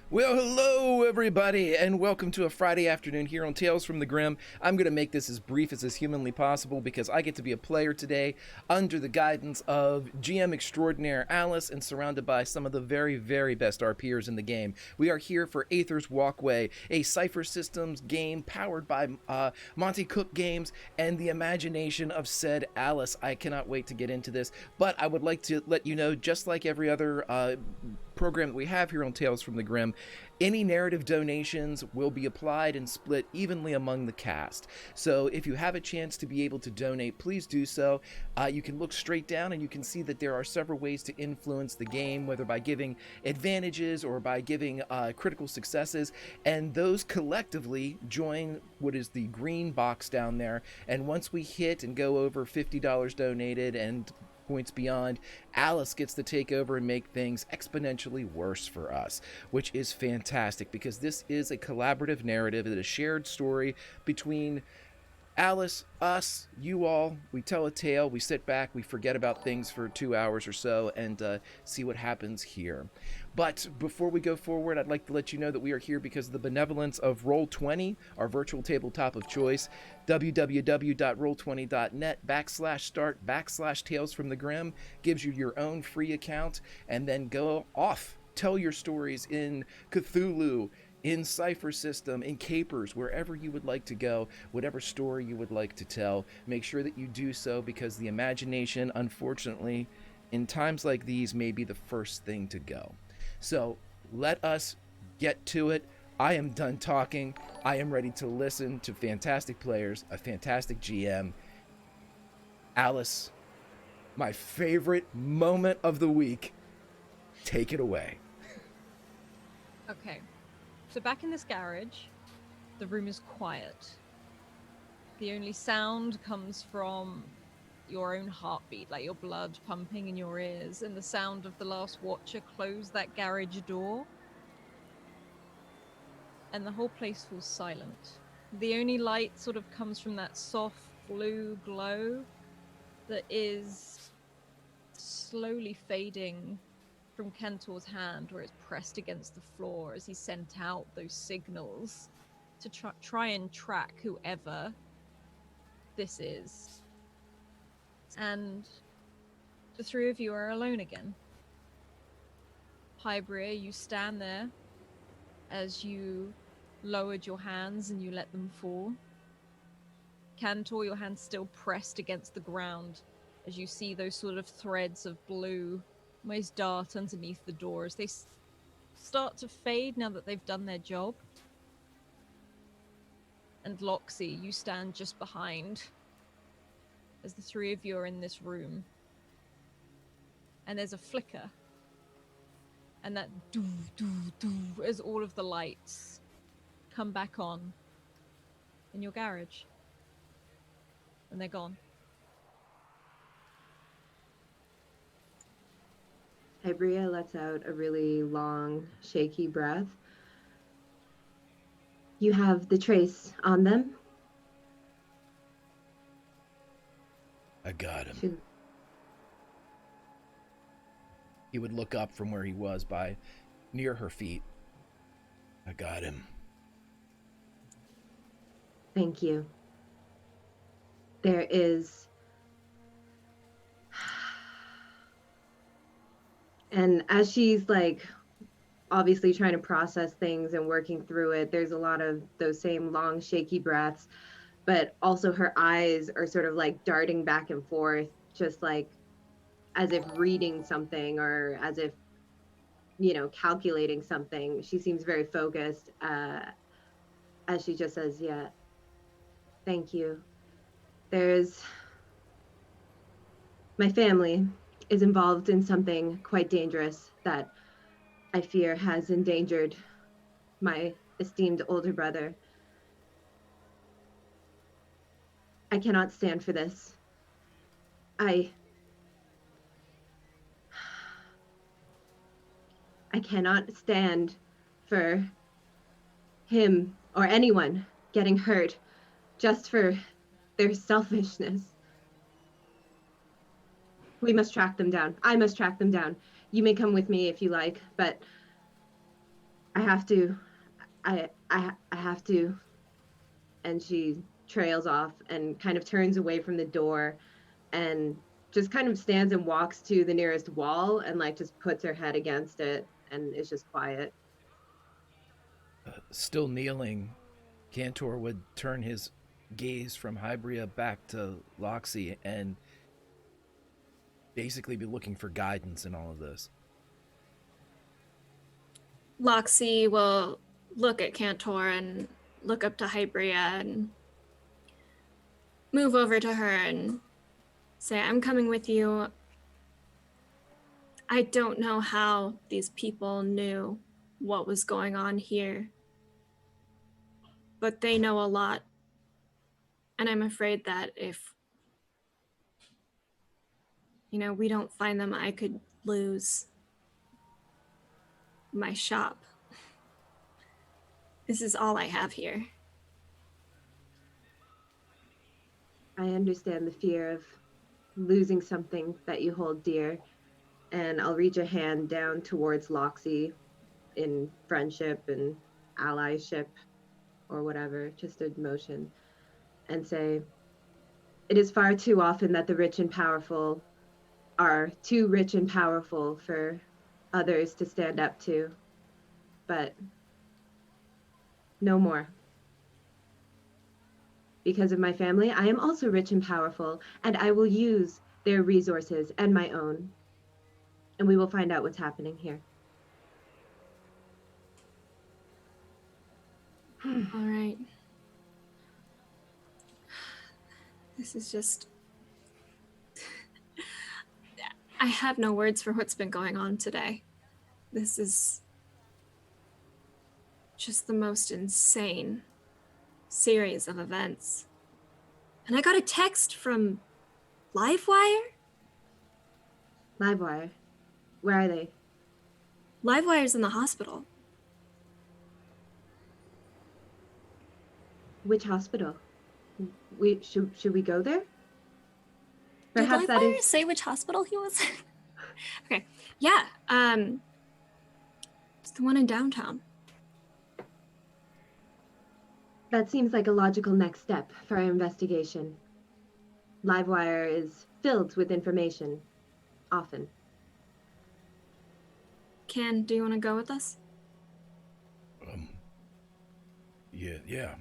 Well, hello everybody, and welcome to a Friday afternoon here on Tales from the Grim. I'm going to make this as brief as is humanly possible because I get to be a player today under the guidance of GM extraordinaire Alice and surrounded by some of the very, very best RPers in the game. We are here for Aether's Walkway, a Cypher Systems game powered by Monty Cook Games and the imagination of said Alice. I cannot wait to get into this, but I would like to let you know, just like every other program that we have here on Tales from the Grim, any narrative donations will be applied and split evenly among the cast. So if you have a chance to be able to donate, please do so. You can look straight down and you can see that there are several ways to influence the game, whether by giving advantages or by giving critical successes, and those collectively join what is the green box down there. And once we hit and go over $50 donated and points beyond, Alice gets to take over and make things exponentially worse for us, which is fantastic because this is a collaborative narrative. It is a shared story between Alice, us, you all. We tell a tale, we sit back, we forget about things for 2 hours or so and see what happens here. But before we go forward, I'd like to let you know that we are here because of the benevolence of Roll20, our virtual tabletop of choice. www.roll20.net/start/Tales from the Grim gives you your own free account, and then go off, tell your stories in Cthulhu, in Cypher System, in Capers, wherever you would like to go, whatever story you would like to tell. Make sure that you do so because the imagination, unfortunately, in times like these, may be the first thing to go. So let us get to it. I am done talking. I am ready to listen to fantastic players, a fantastic GM. Alice, my favorite moment of the week. Take it away. Okay. So back in this garage, the room is quiet. The only sound comes from your own heartbeat, like your blood pumping in your ears, and the sound of the last watcher close that garage door. And the whole place feels silent. The only light sort of comes from that soft blue glow that is slowly fading from Kentor's hand, where it's pressed against the floor as he sent out those signals to try and track whoever this is. And the three of you are alone again. Hybria, you stand there as you lowered your hands and you let them fall. Cantor, your hands still pressed against the ground as you see those sort of threads of blue almost dart underneath the door as they start to fade now that they've done their job. And Loxy, you stand just behind as the three of you are in this room. And there's a flicker. And that doo doo doo as all of the lights come back on in your garage. And they're gone. Hybria lets out a really long, shaky breath. You have the trace on them? I got him. He would look up from where he was by near her feet I got him. Thank you. There is... And as she's like obviously trying to process things and working through it, there's a lot of those same long shaky breaths, but also her eyes are sort of like darting back and forth, just like as if reading something or as if, you know, calculating something. She seems very focused as she just says, yeah, thank you. There's... My family is involved in something quite dangerous that I fear has endangered my esteemed older brother. I cannot stand for this. I cannot stand for him or anyone getting hurt just for their selfishness. We must track them down. I must track them down. You may come with me if you like, but I have to. I have to. And she trails off and kind of turns away from the door and just kind of stands and walks to the nearest wall and like just puts her head against it and is just quiet. Still kneeling, Cantor would turn his gaze from Hybria back to Loxy and basically be looking for guidance in all of this. Loxy will look at Cantor and look up to Hybria and move over to her and say, I'm coming with you. I don't know how these people knew what was going on here, but they know a lot. And I'm afraid that if, you know, we don't find them, I could lose my shop. This is all I have here. I understand the fear of losing something that you hold dear, and I'll reach a hand down towards Loxy in friendship and allyship or whatever, just a motion, and say, it is far too often that the rich and powerful are too rich and powerful for others to stand up to, but no more. Because of my family, I am also rich and powerful, and I will use their resources and my own. And we will find out what's happening here. All right. This is just... I have no words for what's been going on today. This is just the most insane series of events. And I got a text from Livewire? Livewire. Where are they? Livewire's in the hospital. Which hospital? Should we go there? Did Perhaps that Livewire is... say which hospital he was in? Okay. Yeah. It's the one in downtown. That seems like a logical next step for our investigation. Livewire is filled with information, often. Ken, do you want to go with us? Yeah.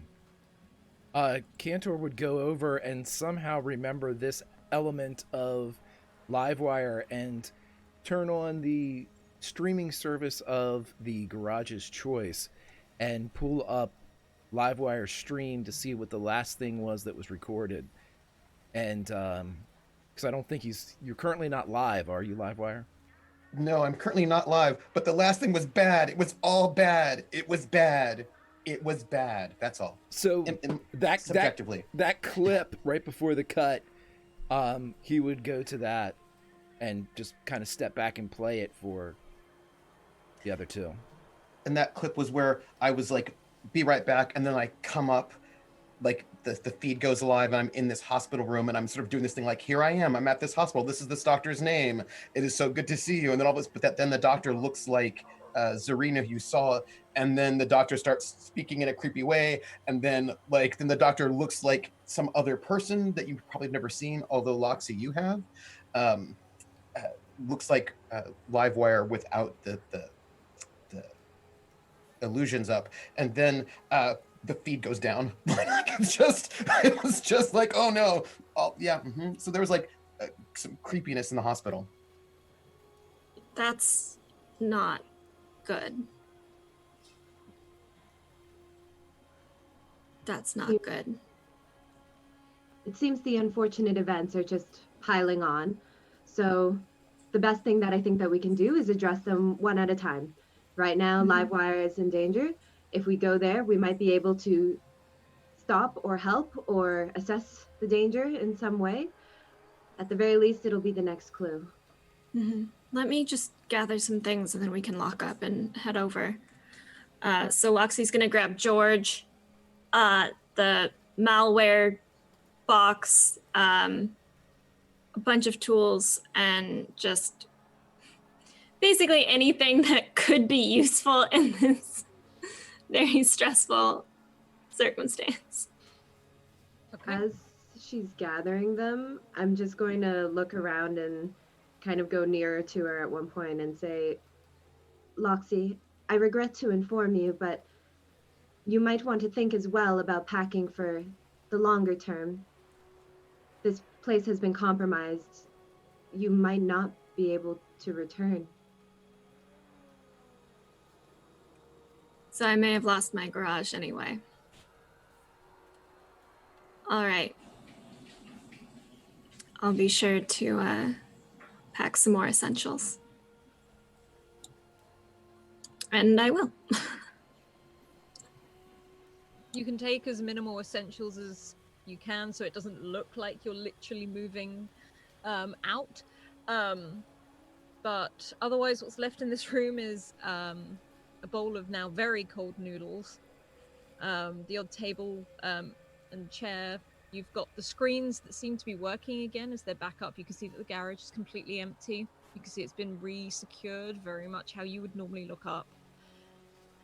Cantor would go over and somehow remember this element of Livewire and turn on the streaming service of the Garage's Choice and pull up Livewire stream to see what the last thing was that was recorded. And because I don't think you're currently not live, are you, Livewire? No, I'm currently not live, but the last thing was bad. It was all bad. It was bad. It was bad. That's all. So subjectively. That clip right before the cut, he would go to that and just kind of step back and play it for the other two. And that clip was where I was like, be right back. And then I come up, like the feed goes live and I'm in this hospital room and I'm sort of doing this thing like, here I am. I'm at this hospital. This is this doctor's name. It is so good to see you. And then all this, but then the doctor looks like Zarina who you saw, and then the doctor starts speaking in a creepy way, and then then the doctor looks like some other person that you've probably never seen, although Loxy you have. Um, Looks like Livewire without the illusions up, and then the feed goes down. It was just like, oh no. Oh yeah. So there was some creepiness in the hospital. That's not good. That's not good. It seems the unfortunate events are just piling on. So the best thing that I think that we can do is address them one at a time. Right now, Livewire is in danger. If we go there, we might be able to stop or help or assess the danger in some way. At the very least, it'll be the next clue. Let me just gather some things and then we can lock up and head over. So Loxy's gonna grab George, the malware box, a bunch of tools, and just basically anything that could be useful in this very stressful circumstance. Okay. As she's gathering them, I'm just going to look around and kind of go nearer to her at one point and say, Loxy, I regret to inform you, but you might want to think as well about packing for the longer term. This place has been compromised. You might not be able to return. So I may have lost my garage anyway. All right. I'll be sure to pack some more essentials. And I will. You can take as minimal essentials as you can so it doesn't look like you're literally moving out. But otherwise what's left in this room is a bowl of now very cold noodles, the odd table and chair. You've got the screens that seem to be working again as they're back up. You can see that the garage is completely empty. You can see it's been re-secured very much how you would normally look up.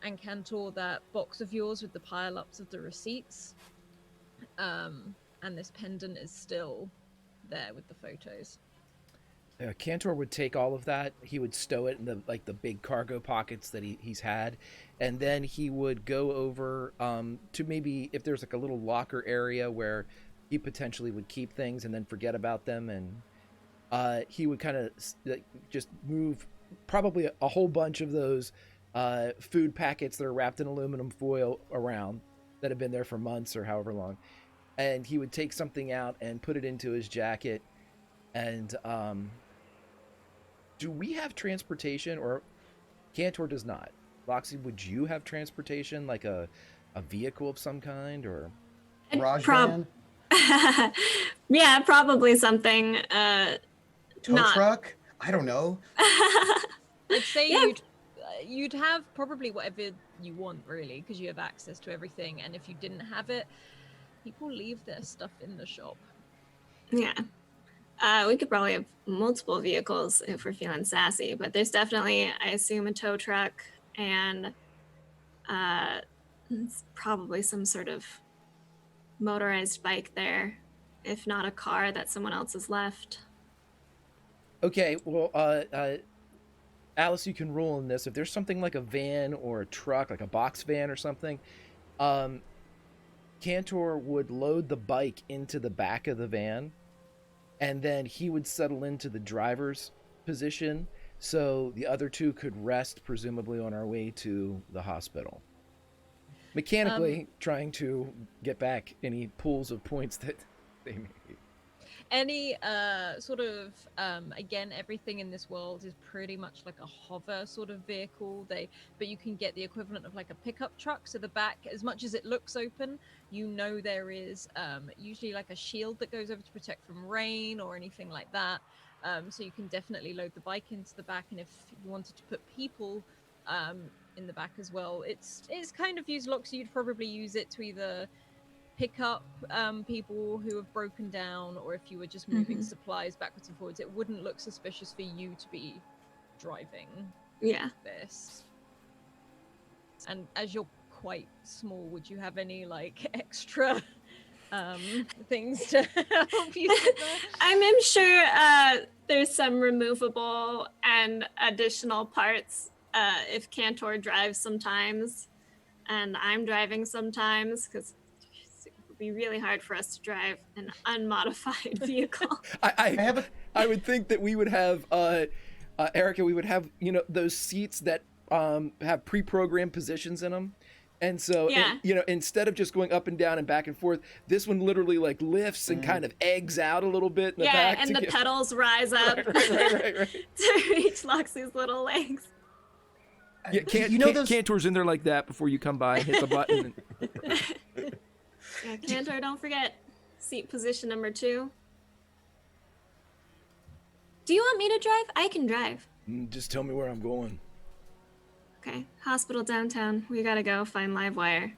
And Cantor, that box of yours with the pile-ups of the receipts. And this pendant is still there with the photos. Cantor would take all of that. He would stow it in the big cargo pockets that he's had, and then he would go over to maybe if there's a little locker area where he potentially would keep things and then forget about them, and he would kind of just move probably a whole bunch of those food packets that are wrapped in aluminum foil around that have been there for months or however long, and he would take something out and put it into his jacket. And do we have transportation, or Cantor does not? Loxy, would you have transportation, like a vehicle of some kind, or Garage van? Yeah, probably something. Tow truck? I don't know. I'd say Yeah. you'd have probably whatever you want, really, because you have access to everything. And if you didn't have it, people leave their stuff in the shop. Yeah. We could probably have multiple vehicles if we're feeling sassy, but there's definitely, I assume, a tow truck and it's probably some sort of motorized bike there, if not a car that someone else has left. okay? Well, Alice, you can rule in this. If there's something like a van or a truck, like a box van or something, Cantor would load the bike into the back of the van, and then he would settle into the driver's position so the other two could rest, presumably on our way to the hospital. Mechanically trying to get back any pools of points that they made. Any again, everything in this world is pretty much like a hover sort of vehicle. But you can get the equivalent of like a pickup truck. So the back, as much as it looks open, there is usually like a shield that goes over to protect from rain or anything like that. So you can definitely load the bike into the back, and if you wanted to put people in the back as well, it's kind of used lock. So you'd probably use it to either pick up people who have broken down, or if you were just moving supplies backwards and forwards, it wouldn't look suspicious for you to be driving Yeah. this. And as you're quite small, would you have any like extra things to help you sit there? I'm sure there's some removable and additional parts if Cantor drives sometimes and I'm driving sometimes, because it would be really hard for us to drive an unmodified vehicle. I would think that we would have Erica, we would have, you know, those seats that have pre-programmed positions in them. And so, Yeah. you know, instead of just going up and down and back and forth, this one literally like lifts and kind of eggs out a little bit in the back. And the pedals rise up right. to reach Loxie's little legs. Yeah, Cantor's in there like that before you come by and hit the button. Yeah, Cantor, don't forget seat position number 2. Do you want me to drive? I can drive. Just tell me where I'm going. Okay, hospital downtown. We gotta go find Livewire.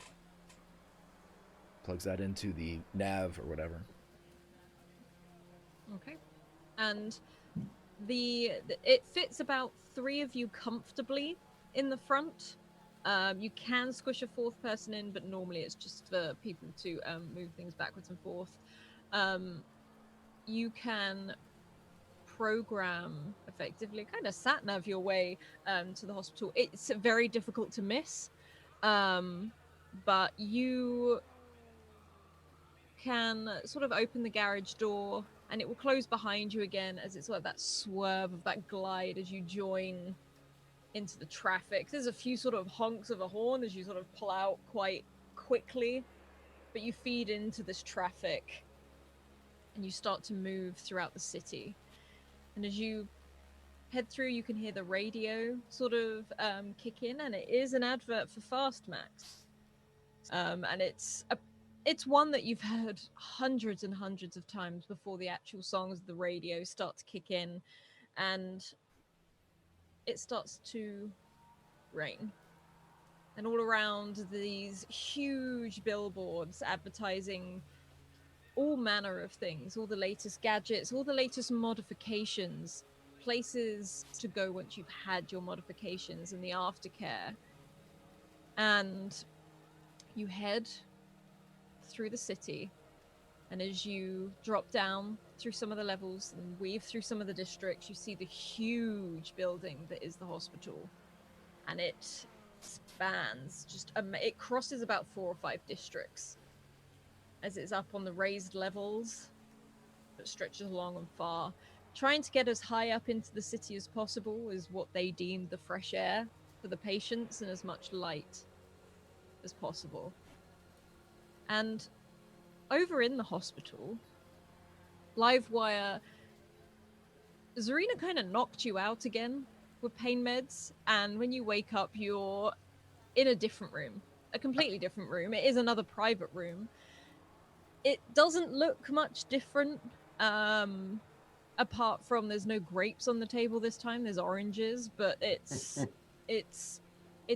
Plugs that into the nav or whatever. Okay. And it fits about 3 of you comfortably in the front. You can squish a 4th person in, but normally it's just for people to move things backwards and forth. You can program effectively, kind of sat-nav your way to the hospital. It's very difficult to miss, but you can sort of open the garage door and it will close behind you again as it's like that swerve of that glide as you join into the traffic. There's a few sort of honks of a horn as you sort of pull out quite quickly, but you feed into this traffic and you start to move throughout the city. And as you head through, you can hear the radio sort of kick in, and it is an advert for Fastmax. And it's one that you've heard hundreds and hundreds of times before the actual songs of the radio start to kick in, and it starts to rain. And all around these huge billboards advertising all manner of things, all the latest gadgets, all the latest modifications, places to go once you've had your modifications and the aftercare. And you head through the city, and as you drop down through some of the levels and weave through some of the districts, you see the huge building that is the hospital. And it spans it crosses about 4 or 5 districts as it's up on the raised levels that stretches long and far. Trying to get as high up into the city as possible is what they deemed the fresh air for the patients and as much light as possible. And over in the hospital, Livewire, Zarina kind of knocked you out again with pain meds, and when you wake up, you're in a different room, a completely different room. It is another private room. It doesn't look much different, apart from there's no grapes on the table this time. There's oranges, but it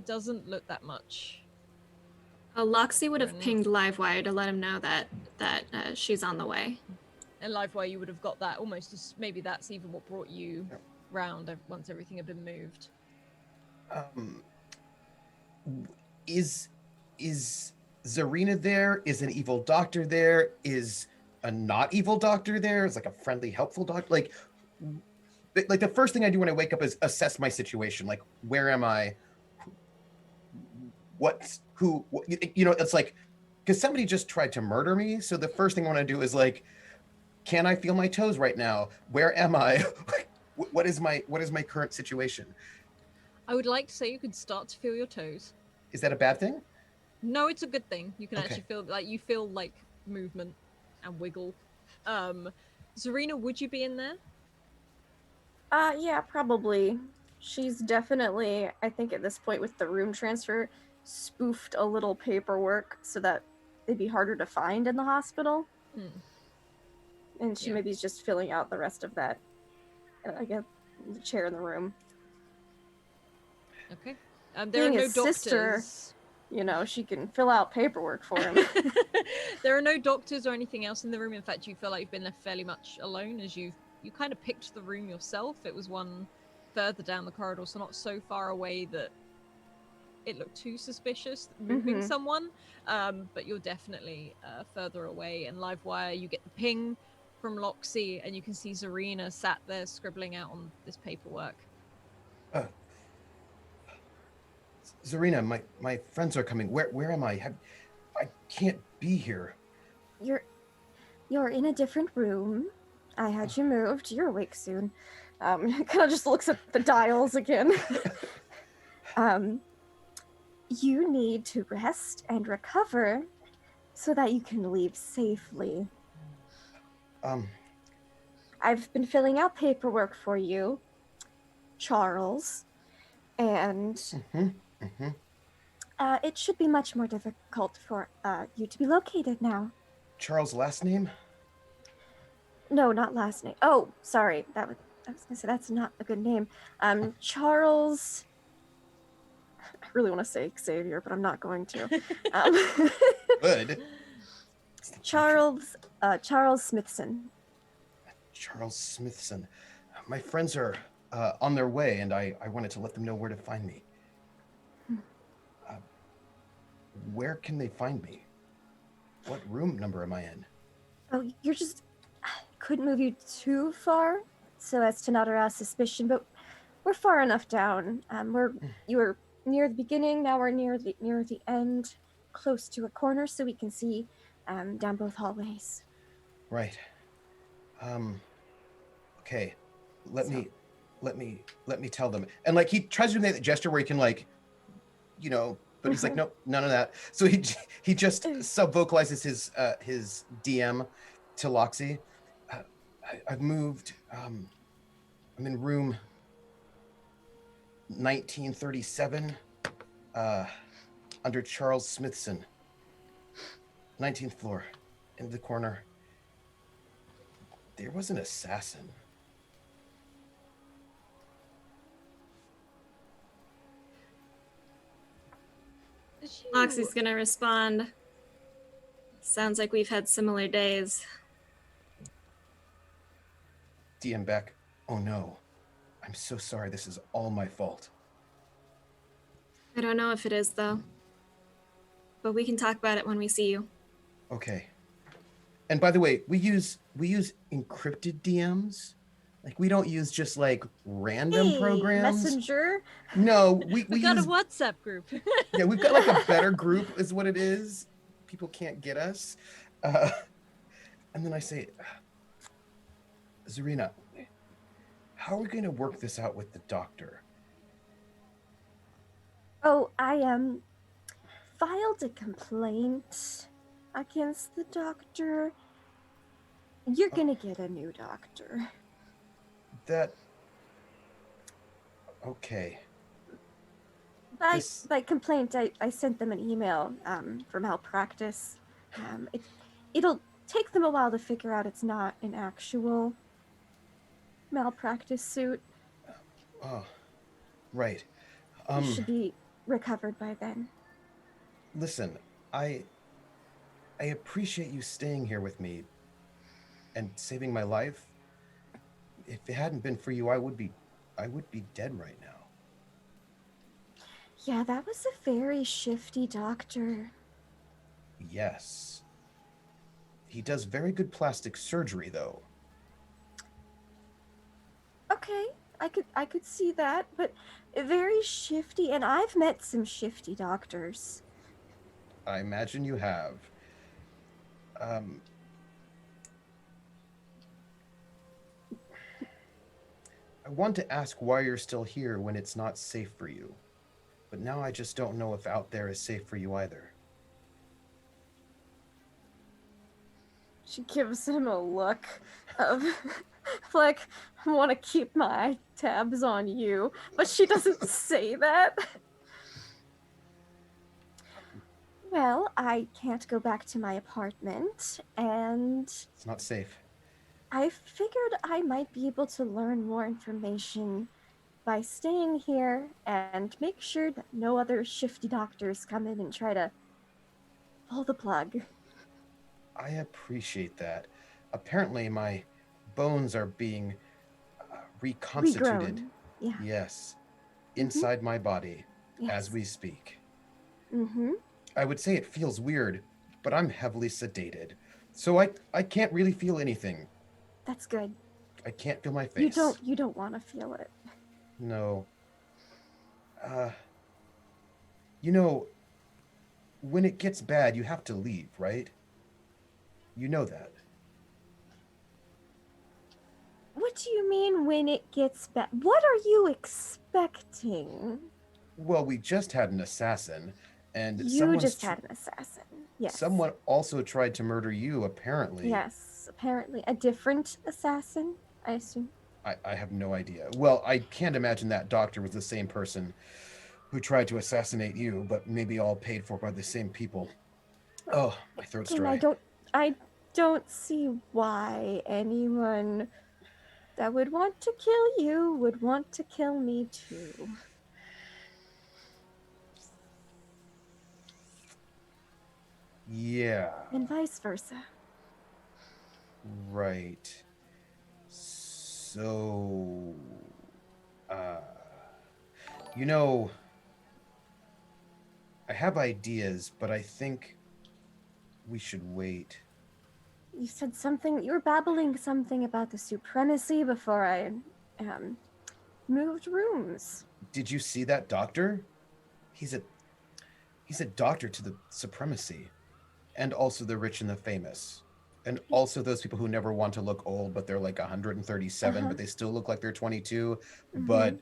doesn't look that much. Loxie would have pinged Livewire to let him know that she's on the way. And Livewire, you would have got that almost as maybe that's even what brought you round once everything had been moved. Is Zarina there? Is an evil doctor there? Is a not evil doctor there? Is like a friendly, helpful doctor? Like the first thing I do when I wake up is assess my situation. Like, where am I? It's like, because somebody just tried to murder me. So the first thing I want to do is like, can I feel my toes right now? Where am I? What is my current situation? I would like to say you could start to feel your toes. Is that a bad thing? No, it's a good thing. You can Okay. actually feel like movement and wiggle. Zarina, would you be in there? Yeah, probably. She's definitely, I think at this point with the room transfer, spoofed a little paperwork so that it'd be harder to find in the hospital. And she maybe is just filling out the rest of that, the chair in the room. Okay. There Being are no his sister, doctors. you know, she can fill out paperwork for him. There are no doctors or anything else in the room. In fact, you feel like you've been left fairly much alone as you kind of picked the room yourself. It was one further down the corridor, so not so far away that it look too suspicious moving Mhm. someone, but you're definitely further away. And Livewire, you get the ping from Loxy, and you can see Zarina sat there scribbling out on this paperwork. Uh, Zarina, my friends are coming. Where am I? I can't be here. You're in a different room. I had you moved. You're awake soon. Kind of just looks at the dials again. You need to rest and recover so that you can leave safely. I've been filling out paperwork for you, Charles, and it should be much more difficult for you to be located now. Charles' last name? No, not last name. Oh, sorry. I was gonna say that's not a good name. Charles. I really want to say Xavier, but I'm not going to. Good. Charles Smithson. Charles Smithson. My friends are on their way, and I wanted to let them know where to find me. Where can they find me? What room number am I in? Oh, you're just couldn't move you too far so as to not arouse suspicion, but we're far enough down. You were near the beginning, now we're near the end, close to a corner, so we can see down both hallways. Right. Okay. Let me tell them. And like he tries to make that gesture where he can like, you know, but he's like, nope, none of that. So he just sub-vocalizes his DM to Loxy. I've moved. I'm in room 1937, under Charles Smithson. 19th floor, in the corner. There was an assassin. Loxy's gonna respond. Sounds like we've had similar days. DM back. Oh no. I'm so sorry. This is all my fault. I don't know if it is, though. But we can talk about it when we see you. Okay. And by the way, we use encrypted DMs. Like we don't use just like random programs. Messenger. No, we got use a WhatsApp group. yeah, we've got like a better group is what it is. People can't get us. And then I say, Zarina, how are we going to work this out with the doctor? Oh, I filed a complaint against the doctor. You're gonna get a new doctor. Okay. By complaint, I sent them an email for malpractice. It'll take them a while to figure out it's not an actual malpractice suit. Oh, right. You should be recovered by then. Listen, I appreciate you staying here with me and saving my life. If it hadn't been for you, I would be dead right now. Yeah, that was a very shifty doctor. Yes. He does very good plastic surgery, though. Okay, I could see that, but very shifty, and I've met some shifty doctors. I imagine you have. I want to ask why you're still here when it's not safe for you. But now I just don't know if out there is safe for you either. She gives him a look of like, I want to keep my tabs on you, but she doesn't say that. Well, I can't go back to my apartment, and It's not safe. I figured I might be able to learn more information by staying here and make sure that no other shifty doctors come in and try to pull the plug. I appreciate that. Apparently my bones are being reconstituted. Regrown. Yeah. Yes. Inside my body. as we speak. Mm-hmm. I would say it feels weird, but I'm heavily sedated. So I can't really feel anything. That's good. I can't feel my face. You don't want to feel it. No. You know, when it gets bad, you have to leave, right? You know that. What do you mean when it gets bad? What are you expecting? Well, we just had an assassin, and You just had an assassin. Yes. someone also tried to murder you, apparently. Yes, apparently. A different assassin, I assume. I have no idea. Well, I can't imagine that doctor was the same person who tried to assassinate you, but maybe all paid for by the same people. Oh, my throat's And dry. I don't see why anyone that would want to kill you would want to kill me too. Yeah. And vice versa. Right. So, you know, I have ideas, but I think we should wait. You said something, you were babbling something about the supremacy before I moved rooms. Did you see that doctor? He's a doctor to the supremacy, and also the rich and the famous. And also those people who never want to look old, but they're like 137, but they still look like they're 22. But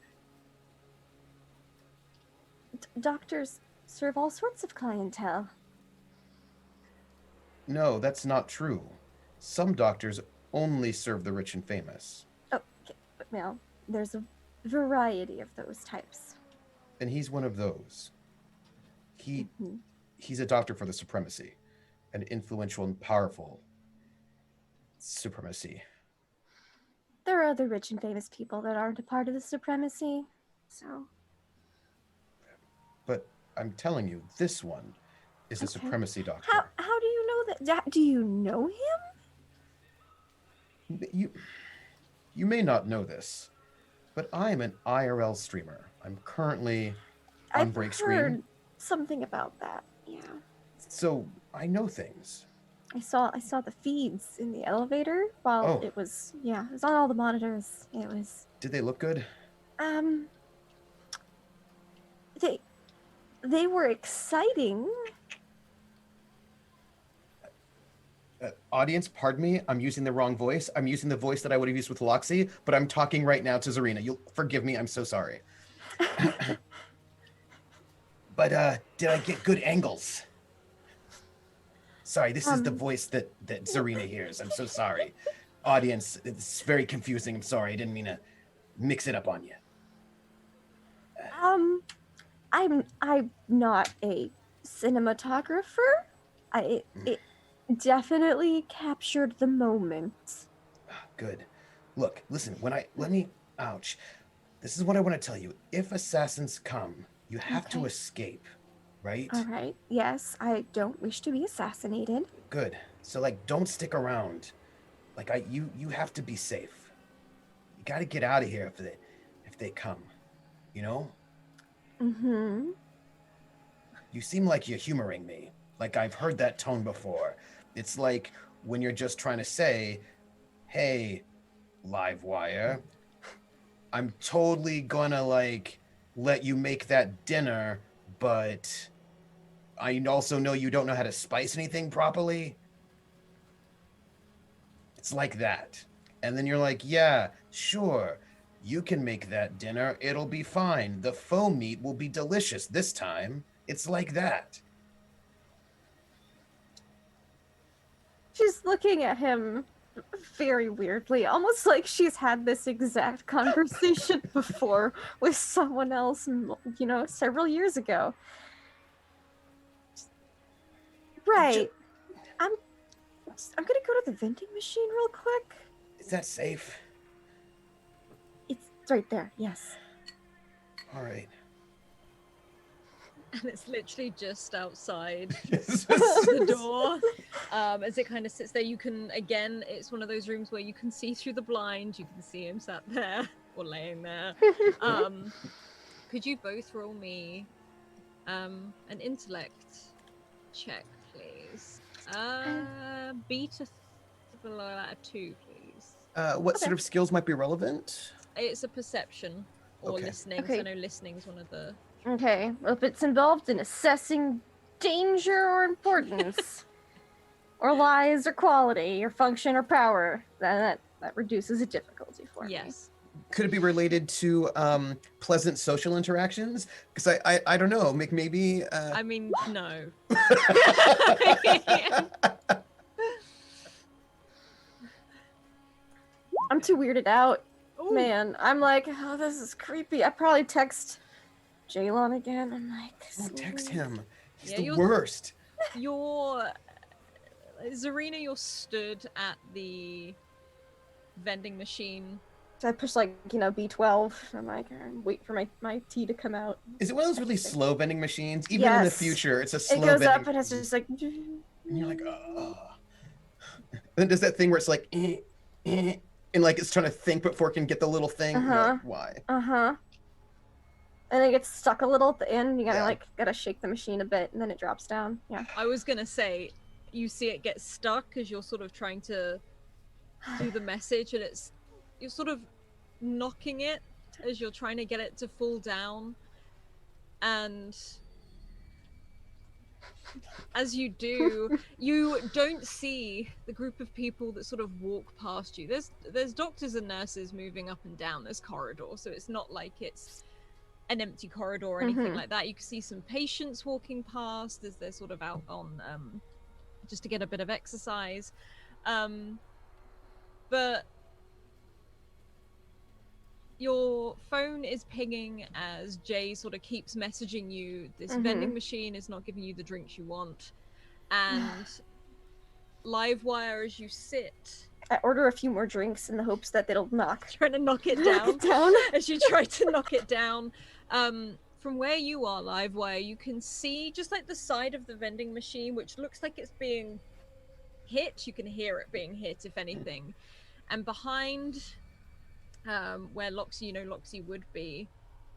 Doctors serve all sorts of clientele. no, that's not true. Some doctors only serve the rich and famous. Okay, but well, there's a variety of those types. And he's one of those. He's a doctor for the supremacy, an influential and powerful supremacy. There are other rich and famous people that aren't a part of the supremacy, so. But I'm telling you, this one is a supremacy doctor. How do you know that? Do you know him? You may not know this, but I'm an IRL streamer. I'm currently on break I've screen. heard something about that. Yeah. So I know things. I saw the feeds in the elevator while it was on all the monitors. It was Did they look good? they were exciting. Audience, pardon me, I'm using the wrong voice. I'm using the voice that I would have used with Loxy, but I'm talking right now to Zarina. You'll forgive me, I'm so sorry. But did I get good angles? Sorry, this is the voice that Zarina hears. I'm so sorry. Audience, it's very confusing. I'm sorry. I didn't mean to mix it up on you. I'm not a cinematographer. It definitely captured the moment. Good. Look, listen, ouch. This is what I want to tell you. If assassins come, you have to escape, right? All right. Yes, I don't wish to be assassinated. Good. So don't stick around. You have to be safe. You got to get out of here if they come. You know? Mm-hmm. You seem like you're humoring me. Like I've heard that tone before. It's like when you're just trying to say, "Hey, Livewire, I'm totally gonna let you make that dinner, but I also know you don't know how to spice anything properly." It's like that. And then you're like, "Yeah, sure. You can make that dinner. It'll be fine. The foam meat will be delicious this time." It's like that. She's looking at him very weirdly, almost like she's had this exact conversation before with someone else, several years ago. Right. I'm gonna go to the vending machine real quick. Is that safe? It's right there, yes. All right. And it's literally just outside Yes. the door. As it kind of sits there, you can, again, it's one of those rooms where you can see through the blind. You can see him sat there or laying there. Could you both roll me An intellect check, please. Beat a 2, please. What sort Okay. of skills might be relevant? It's a perception or Okay. listening. Okay. So I know listening's one of the. Okay, well, if it's involved in assessing danger or importance, or lies or quality or function or power, then that reduces the difficulty for me. Yes. Could it be related to pleasant social interactions? Because I don't know. Maybe. I mean, no. I'm too weirded out. Ooh. Man, I'm like, oh, this is creepy. I probably text Jalon again. I'm like, Don't text "Sleep." him. He's Yeah, the you're- worst. You're Zarina, you're stood at the vending machine. So I push like, B12. I'm like, wait for my tea to come out. Is it one of those really slow vending machines? Even in the Yes. future, it's a It slow goes vending up and it's machine. just like. And you're like, oh. Then does that thing where it's like, and like it's trying to think before it can get the little thing. You're like, why? And it gets stuck a little at the end. You gotta Yeah. gotta shake the machine a bit, and then it drops down. Yeah. I was gonna say, you see it get stuck as you're sort of trying to do the message, and you're sort of knocking it as you're trying to get it to fall down, and as you do, you don't see the group of people that sort of walk past you. There's doctors and nurses moving up and down this corridor, so it's not like it's an empty corridor or anything like that. You can see some patients walking past as they're sort of out on just to get a bit of exercise. But your phone is pinging as Jay sort of keeps messaging you. This vending machine is not giving you the drinks you want. And Livewire, as you sit, I order a few more drinks in the hopes that it'll knock. trying to knock it Knock down. it down. As you try to knock it down. From where you are, Livewire, you can see just like the side of the vending machine, which looks like it's being hit. You can hear it being hit, if anything. And behind where Loxy would be,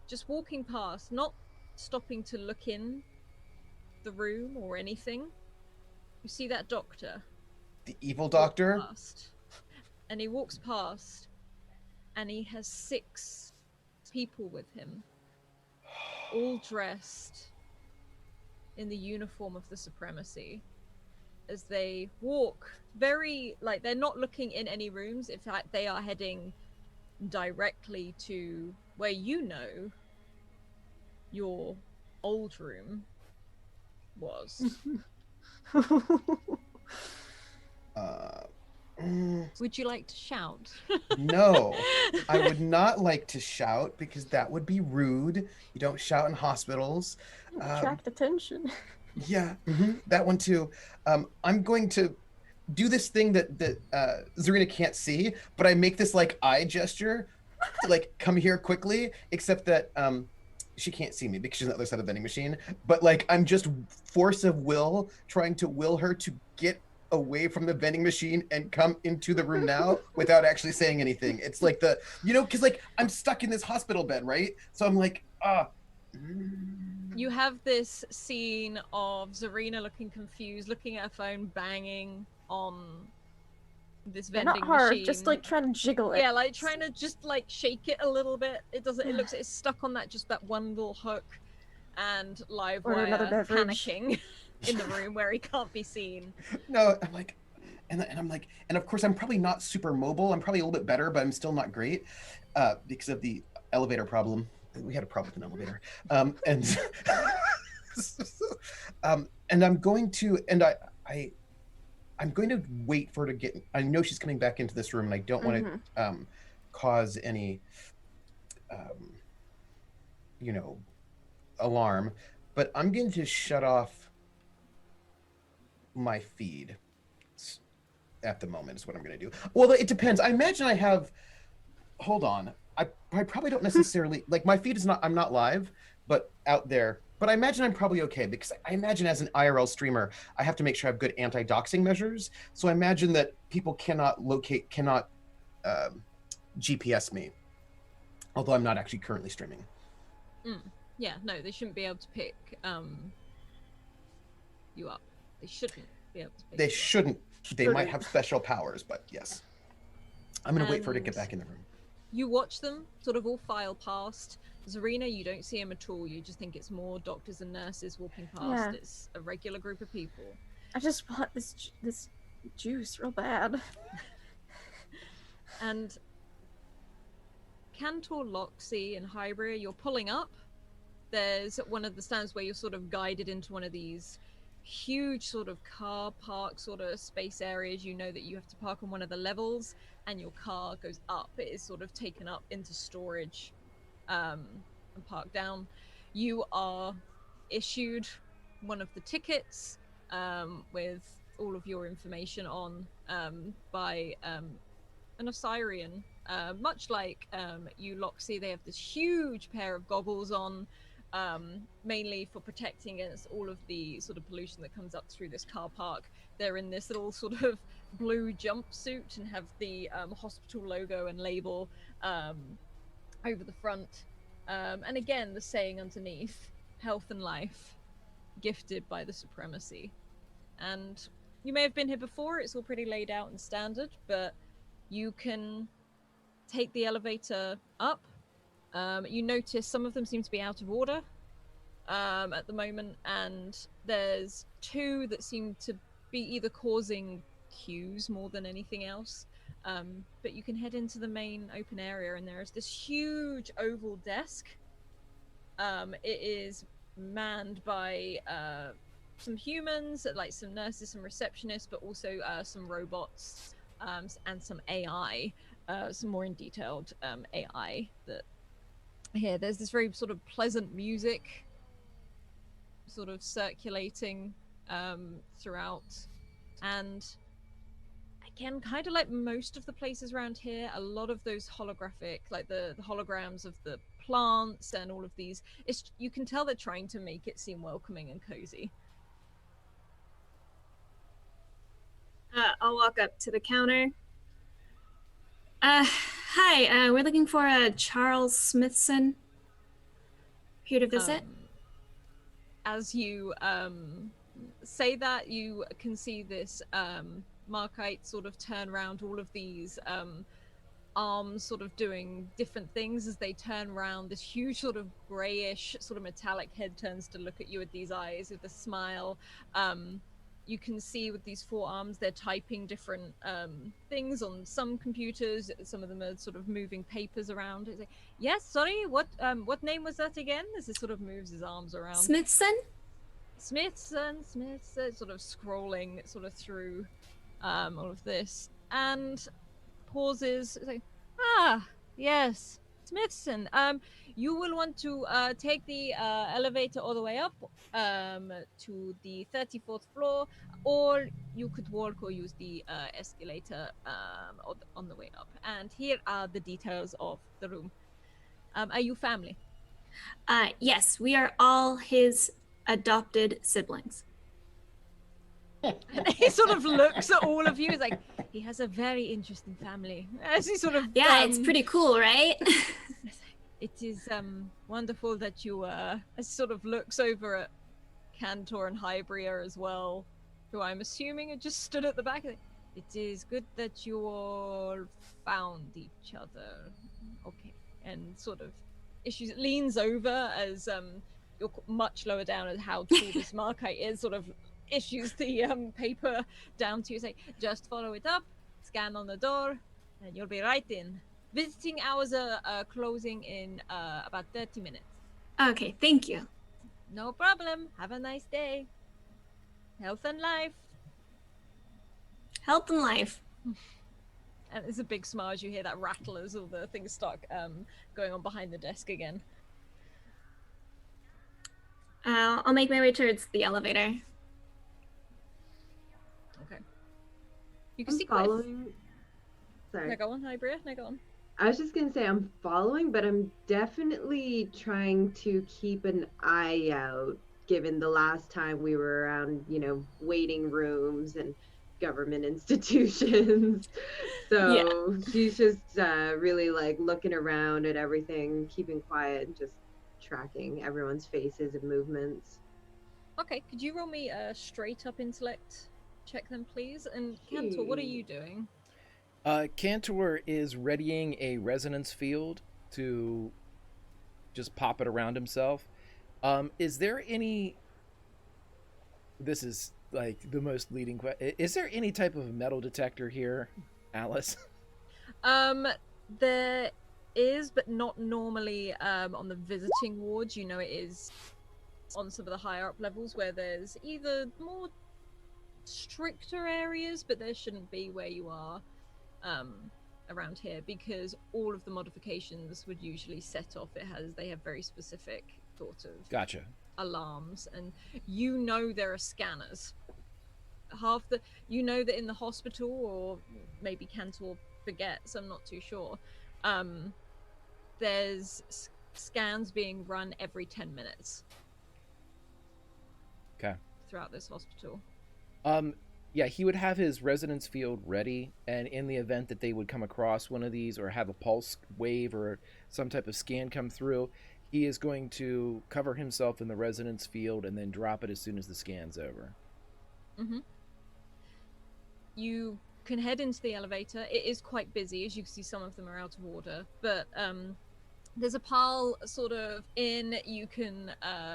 just walking past, not stopping to look in the room or anything, you see that doctor. The evil doctor? Walk past. And he walks past, and he has 6 people with him, all dressed in the uniform of the Supremacy, as they walk very, like, they're not looking in any rooms. In fact, they are heading directly to where your old room was. Would you like to shout? No, I would not like to shout because that would be rude. You don't shout in hospitals. Attract attention. Yeah, that one too. I'm going to do this thing that Zarina can't see, but I make this like eye gesture to like come here quickly, except that she can't see me because she's on the other side of the vending machine. But like I'm just force of will trying to will her to get away from the vending machine and come into the room now without actually saying anything. It's like because like I'm stuck in this hospital bed, right? So I'm like, You have this scene of Zarina looking confused, looking at her phone, banging on this Yeah, vending not hard, machine. just like trying to jiggle it. Yeah, like trying to just like shake it a little bit. It doesn't. It looks. It's stuck on that one little hook, and Order another Livewire beverage. panicking in the room where he can't be seen. no, I'm like, and I'm like, and of course I'm probably not super mobile. I'm probably a little bit better, but I'm still not great because of the elevator problem. We had a problem with an elevator, and I'm going to, and I'm going to wait for her to get. I know she's coming back into this room, and I don't want to cause any, alarm. But I'm going to shut off my feed at the moment. Is what I'm going to do. Well, it depends. I imagine I have. Hold on. I probably don't necessarily like my feed is not. I'm not live, but out there. But I imagine I'm probably okay because I imagine as an IRL streamer, I have to make sure I have good anti-doxing measures. So I imagine that people cannot GPS me, although I'm not actually currently streaming. Yeah, no, they shouldn't be able to pick you up. They shouldn't be able to pick They you up. shouldn't. They might have special powers, but yes. I'm gonna wait for her to get And back in the room. you watch them sort of all file past. Zarina, you don't see him at all. You just think it's more doctors and nurses walking past. Yeah. It's a regular group of people. I just want this juice real bad. And Cantor, Loxy, and Hybria, you're pulling up. There's one of the stands where you're sort of guided into one of these huge sort of car park sort of space areas. You know that you have to park on one of the levels, and your car goes up. It is sort of taken up into storage and parked down. You are issued one of the tickets with all of your information on by an Osirian. Much like you, Loxy, they have this huge pair of goggles on, mainly for protecting against all of the sort of pollution that comes up through this car park. They're in this little sort of blue jumpsuit and have the hospital logo and label over the front. And again, the saying underneath, health and life, gifted by the supremacy. And you may have been here before, it's all pretty laid out and standard, but you can take the elevator up. You notice some of them seem to be out of order at the moment, and there's two that seem to be either causing queues more than anything else. But you can head into the main open area, and there is this huge oval desk. It is manned by some humans, like some nurses, some receptionists, but also some robots and some AI, some more in detailed AI that here. There's this very sort of pleasant music sort of circulating throughout, and again, kind of like most of the places around here, a lot of those holographic, like the holograms of the plants and all of these, you can tell they're trying to make it seem welcoming and cozy. I'll walk up to the counter. Hi, we're looking for Charles Smithson. Here to visit. As you say that, you can see this Markite sort of turn around, all of these arms sort of doing different things as they turn around. This huge sort of grayish sort of metallic head turns to look at you with these eyes with a smile. You can see with these four arms they're typing different things on some computers. Some of them are sort of moving papers around. It's like, yes, sorry, what name was that again? As he sort of moves his arms around. Smithson, sort of scrolling sort of through all of this, and pauses. It's like, yes, Smithson. You will want to take the elevator all the way up to the 34th floor, or you could walk or use the escalator on the way up. And here are the details of the room. Are you family? yes, we are all his adopted siblings. And he sort of looks at all of you. He's like, he has a very interesting family. As he sort of it's pretty cool, right? It is wonderful that you as he sort of looks over at Cantor and Hybria as well, who I'm assuming had just stood at the back. It is good that you all found each other. Okay. And sort of leans over as you're much lower down as how tall this Markite is, sort of issues the paper down to you, say, just follow it up, scan on the door, and you'll be right in. Visiting hours are closing in about 30 minutes. Okay, thank you. No problem. Have a nice day. Health and life. Health and life. And there's a big smile as you hear that rattle as all the things start going on behind the desk again. I'll make my way towards the elevator. Okay. You can I'm see following. Sorry. No, go on, Hybria. No, go on. I was just gonna say I'm following, but I'm definitely trying to keep an eye out, given the last time we were around, waiting rooms and government institutions. So she's just really like looking around at everything, keeping quiet, and just tracking everyone's faces and movements. Okay, could you roll me a straight up intellect check then, please? And Cantor, what are you doing? Cantor is readying a resonance field to just pop it around himself. Is there any... This is like the most leading question. Is there any type of metal detector here, Alice? There is, but not normally on the visiting wards. You know, it is on some of the higher up levels where there's either more stricter areas, but there shouldn't be where you are around here, because all of the modifications would usually set off. They have very specific sort of Gotcha. alarms, and you know there are scanners. You know that in the hospital, or maybe Cantor forgets, I'm not too sure, there's scans being run every 10 minutes. Okay. Throughout this hospital. Yeah, he would have his resonance field ready, and in the event that they would come across one of these or have a pulse wave or some type of scan come through, he is going to cover himself in the resonance field and then drop it as soon as the scan's over. Mm-hmm. You can head into the elevator. It is quite busy, as you can see. Some of them are out of order, but there's a pile sort of in. You can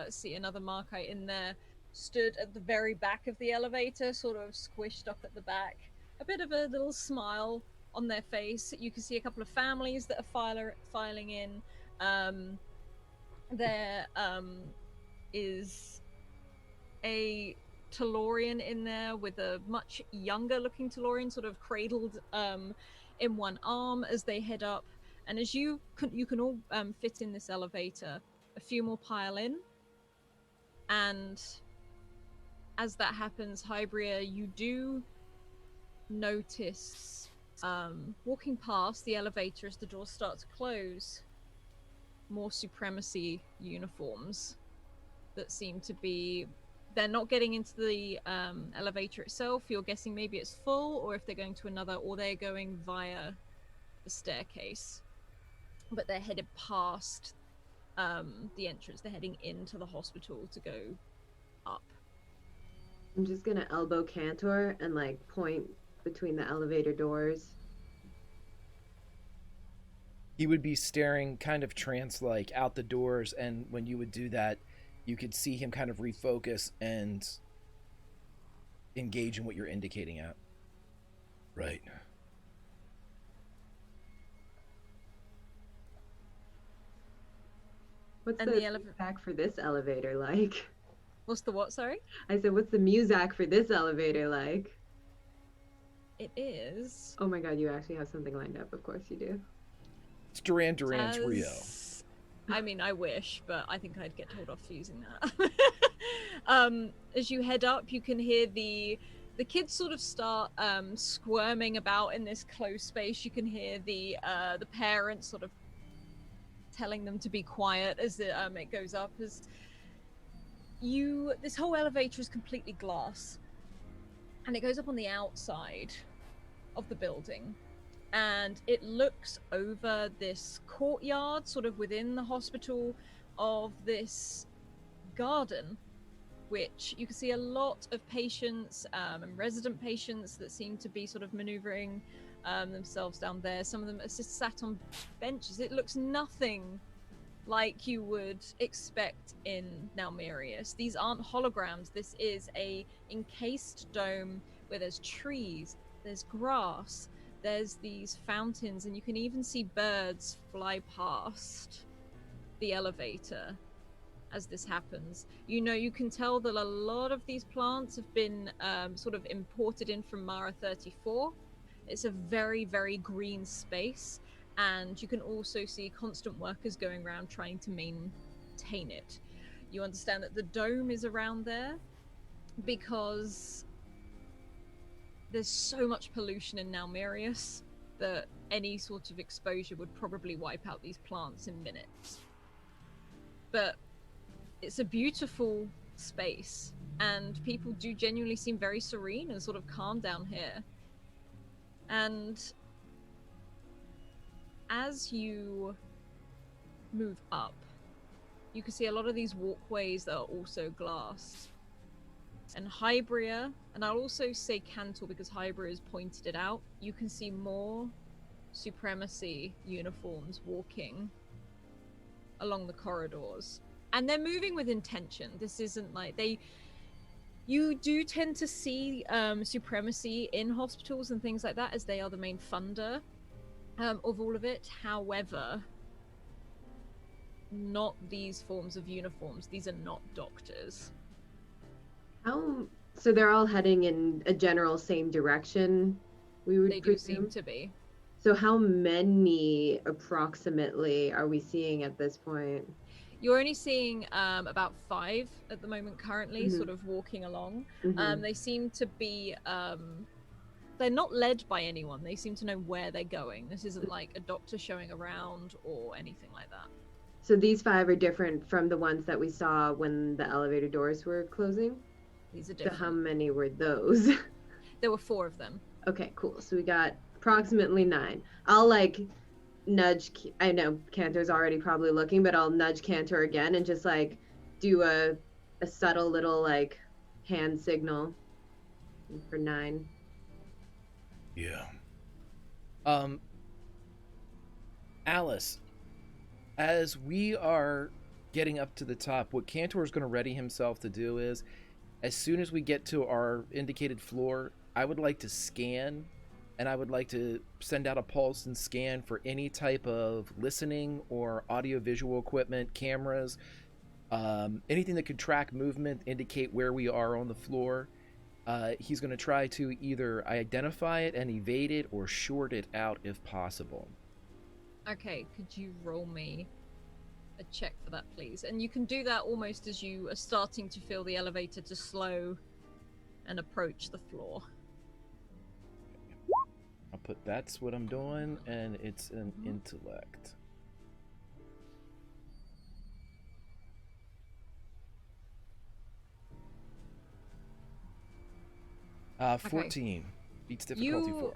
see another Markite in there, stood at the very back of the elevator, sort of squished up at the back, a bit of a little smile on their face. You can see a couple of families that are filing in. There is a Tellurian in there with a much younger looking Tellurian, sort of cradled in one arm as they head up. And as you can all fit in this elevator, a few more pile in. And as that happens, Hybria, you do notice, walking past the elevator as the doors start to close, more Supremacy uniforms that seem to be... They're not getting into the elevator itself. You're guessing maybe it's full, or if they're going to another, or they're going via the staircase. But they're headed past the entrance. They're heading into the hospital to go up. I'm just gonna elbow Cantor and like point between the elevator doors. He would be staring kind of trance-like out the doors, and when you would do that, you could see him kind of refocus and engage in what you're indicating at. Right. What's And the the Muzak for this elevator like? What's the what, sorry? I said, what's the Muzak for this elevator like? It is... Oh my god, you actually have something lined up. Of course you do. It's Duran Duran Trio. I mean, I wish, but I think I'd get told off for using that. As you head up, you can hear the kids sort of start squirming about in this closed space. You can hear the parents sort of telling them to be quiet as it goes up. This whole elevator is completely glass, and it goes up on the outside of the building. And it looks over this courtyard, sort of within the hospital, of this garden, which you can see a lot of patients and resident patients that seem to be sort of maneuvering themselves down there. Some of them are just sat on benches. It looks nothing like you would expect in Nalmerius. These aren't holograms. This is a encased dome where there's trees, there's grass, there's these fountains, and you can even see birds fly past the elevator as this happens. You can tell that a lot of these plants have been sort of imported in from Mara 34. It's a very, very green space, and you can also see constant workers going around trying to maintain it. You understand that the dome is around there because there's so much pollution in Nalmerius that any sort of exposure would probably wipe out these plants in minutes. But it's a beautiful space, and people do genuinely seem very serene and sort of calm down here. And as you move up, you can see a lot of these walkways that are also glass. And Hybria, and I'll also say Cantor because Hybria has pointed it out, you can see more Supremacy uniforms walking along the corridors. And they're moving with intention. This isn't like you do tend to see Supremacy in hospitals and things like that, as they are the main funder of all of it. However, not these forms of uniforms. These are not doctors. So they're all heading in a general same direction, we would They do presume? seem to be. So how many approximately are we seeing at this point? You're only seeing about 5 at the moment currently, sort of walking along. They seem to be they're not led by anyone. They seem to know where they're going. This isn't like a doctor showing around or anything like that. So these 5 are different from the ones that we saw when the elevator doors were closing? These are different. So how many were those? There were 4 of them. Okay, cool. So we got approximately 9. I'll like nudge, I know Cantor's already probably looking, but I'll nudge Cantor again and just like do a subtle little like hand signal for 9. Yeah. Alice, as we are getting up to the top, what Cantor is going to ready himself to do is, as soon as we get to our indicated floor, I would like to scan, and I would like to send out a pulse and scan for any type of listening or audiovisual equipment, cameras, anything that could track movement, indicate where we are on the floor. He's going to try to either identify it and evade it or short it out if possible. Okay, could you roll me a check for that, please? And you can do that almost as you are starting to feel the elevator to slow and approach the floor. I'll put that's what I'm doing, and it's an intellect. Uh, 14. Okay. Beats difficulty 4.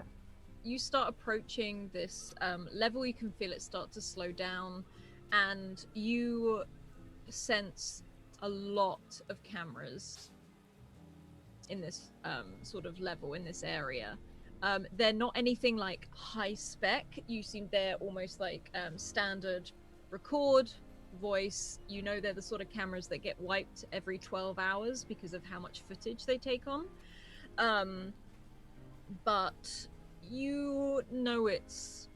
You start approaching this level, you can feel it start to slow down, and you sense a lot of cameras in this sort of level, in this area. They're not anything like high spec. You seem they're almost like standard record, voice. You know they're the sort of cameras that get wiped every 12 hours because of how much footage they take on. But you know it's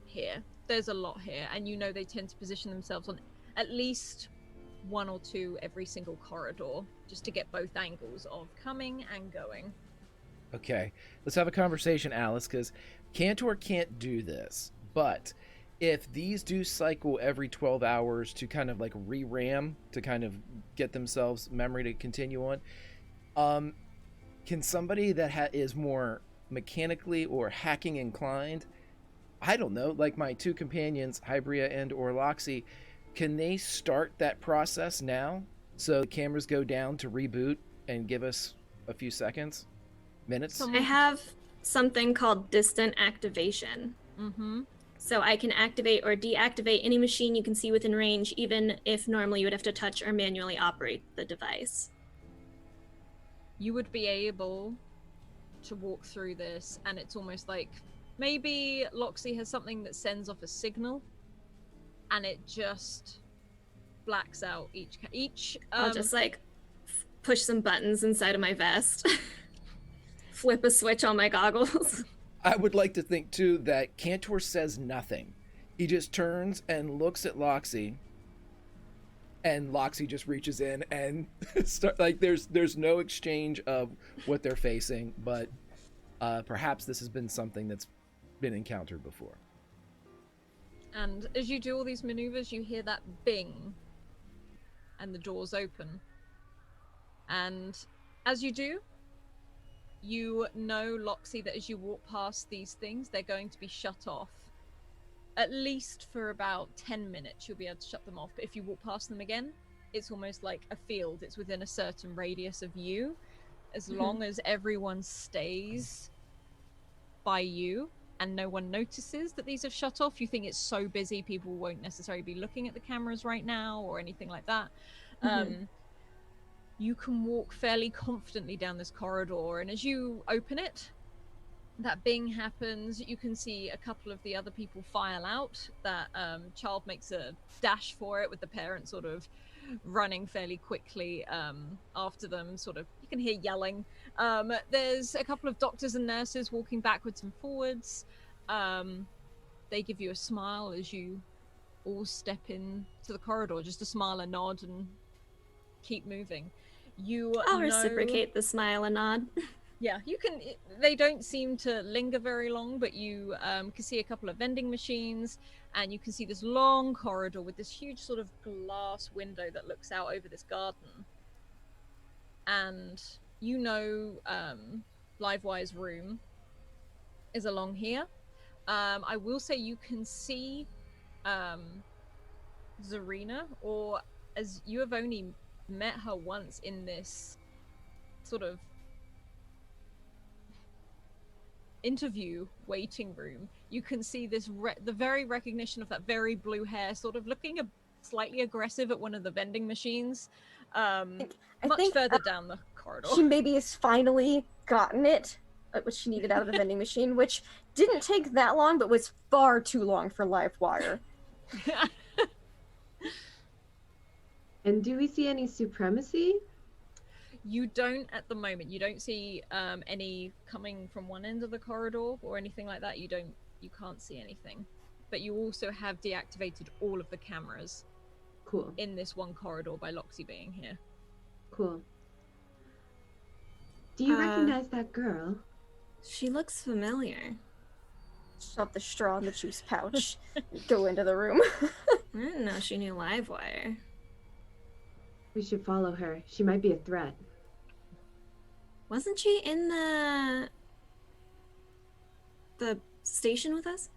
here. There's a lot here, and you know they tend to position themselves on at least 1 or 2 every single corridor, just to get both angles of coming and going. Okay, let's have a conversation, Alice, because Cantor can't do this, but if these do cycle every 12 hours to kind of like re-ram to kind of get themselves memory to continue on, can somebody that is more mechanically or hacking inclined, I don't know, like my 2 companions, Hybria and or Loxy, can they start that process now so the cameras go down to reboot and give us a few seconds, minutes? I have something called distant activation. So I can activate or deactivate any machine you can see within range, even if normally you would have to touch or manually operate the device. You would be able to walk through this, and it's almost like maybe Loxy has something that sends off a signal, and it just blacks out each. I'll just like push some buttons inside of my vest, flip a switch on my goggles. I would like to think too that Cantor says nothing. He just turns and looks at Loxy, and Loxy just reaches in and start like there's no exchange of what they're facing, but perhaps this has been something that's been encountered before. And as you do all these maneuvers, you hear that bing, and the doors open. And as you do, you know, Loxy, that as you walk past these things, they're going to be shut off. At least for about 10 minutes, you'll be able to shut them off. But if you walk past them again, it's almost like a field. It's within a certain radius of you. As long as everyone stays by you, and no one notices that these have shut off. You think it's so busy, people won't necessarily be looking at the cameras right now or anything like that. You can walk fairly confidently down this corridor, and as you open it, that bing happens. You can see a couple of the other people file out. That child makes a dash for it, with the parent sort of running fairly quickly after them. Sort of, you can hear yelling. There's a couple of doctors and nurses walking backwards and forwards. They give you a smile as you all step in to the corridor. Just a smile, a nod, and keep moving. I'll reciprocate the smile and nod. Yeah, you can. They don't seem to linger very long, but you can see a couple of vending machines, and you can see this long corridor with this huge sort of glass window that looks out over this garden. And you know, Livewire's room is along here. I will say you can see Zarina, or as you have only met her once in this sort of interview waiting room, you can see this the very recognition of that very blue hair sort of looking slightly aggressive at one of the vending machines, I much think further down the corridor. she maybe has finally gotten it, what she needed out of the vending machine, which didn't take that long, but was far too long for Livewire. And do we see any supremacy? You don't at the moment. You don't see any coming from one end of the corridor or anything like that. You can't see anything. But you also have deactivated all of the cameras. Cool. In this one corridor by Loxy being here. Cool. Do you recognize that girl? She looks familiar. Shove the straw in the juice pouch. Go into the room. I didn't know she knew Livewire. We should follow her. She might be a threat. Wasn't she in the station with us?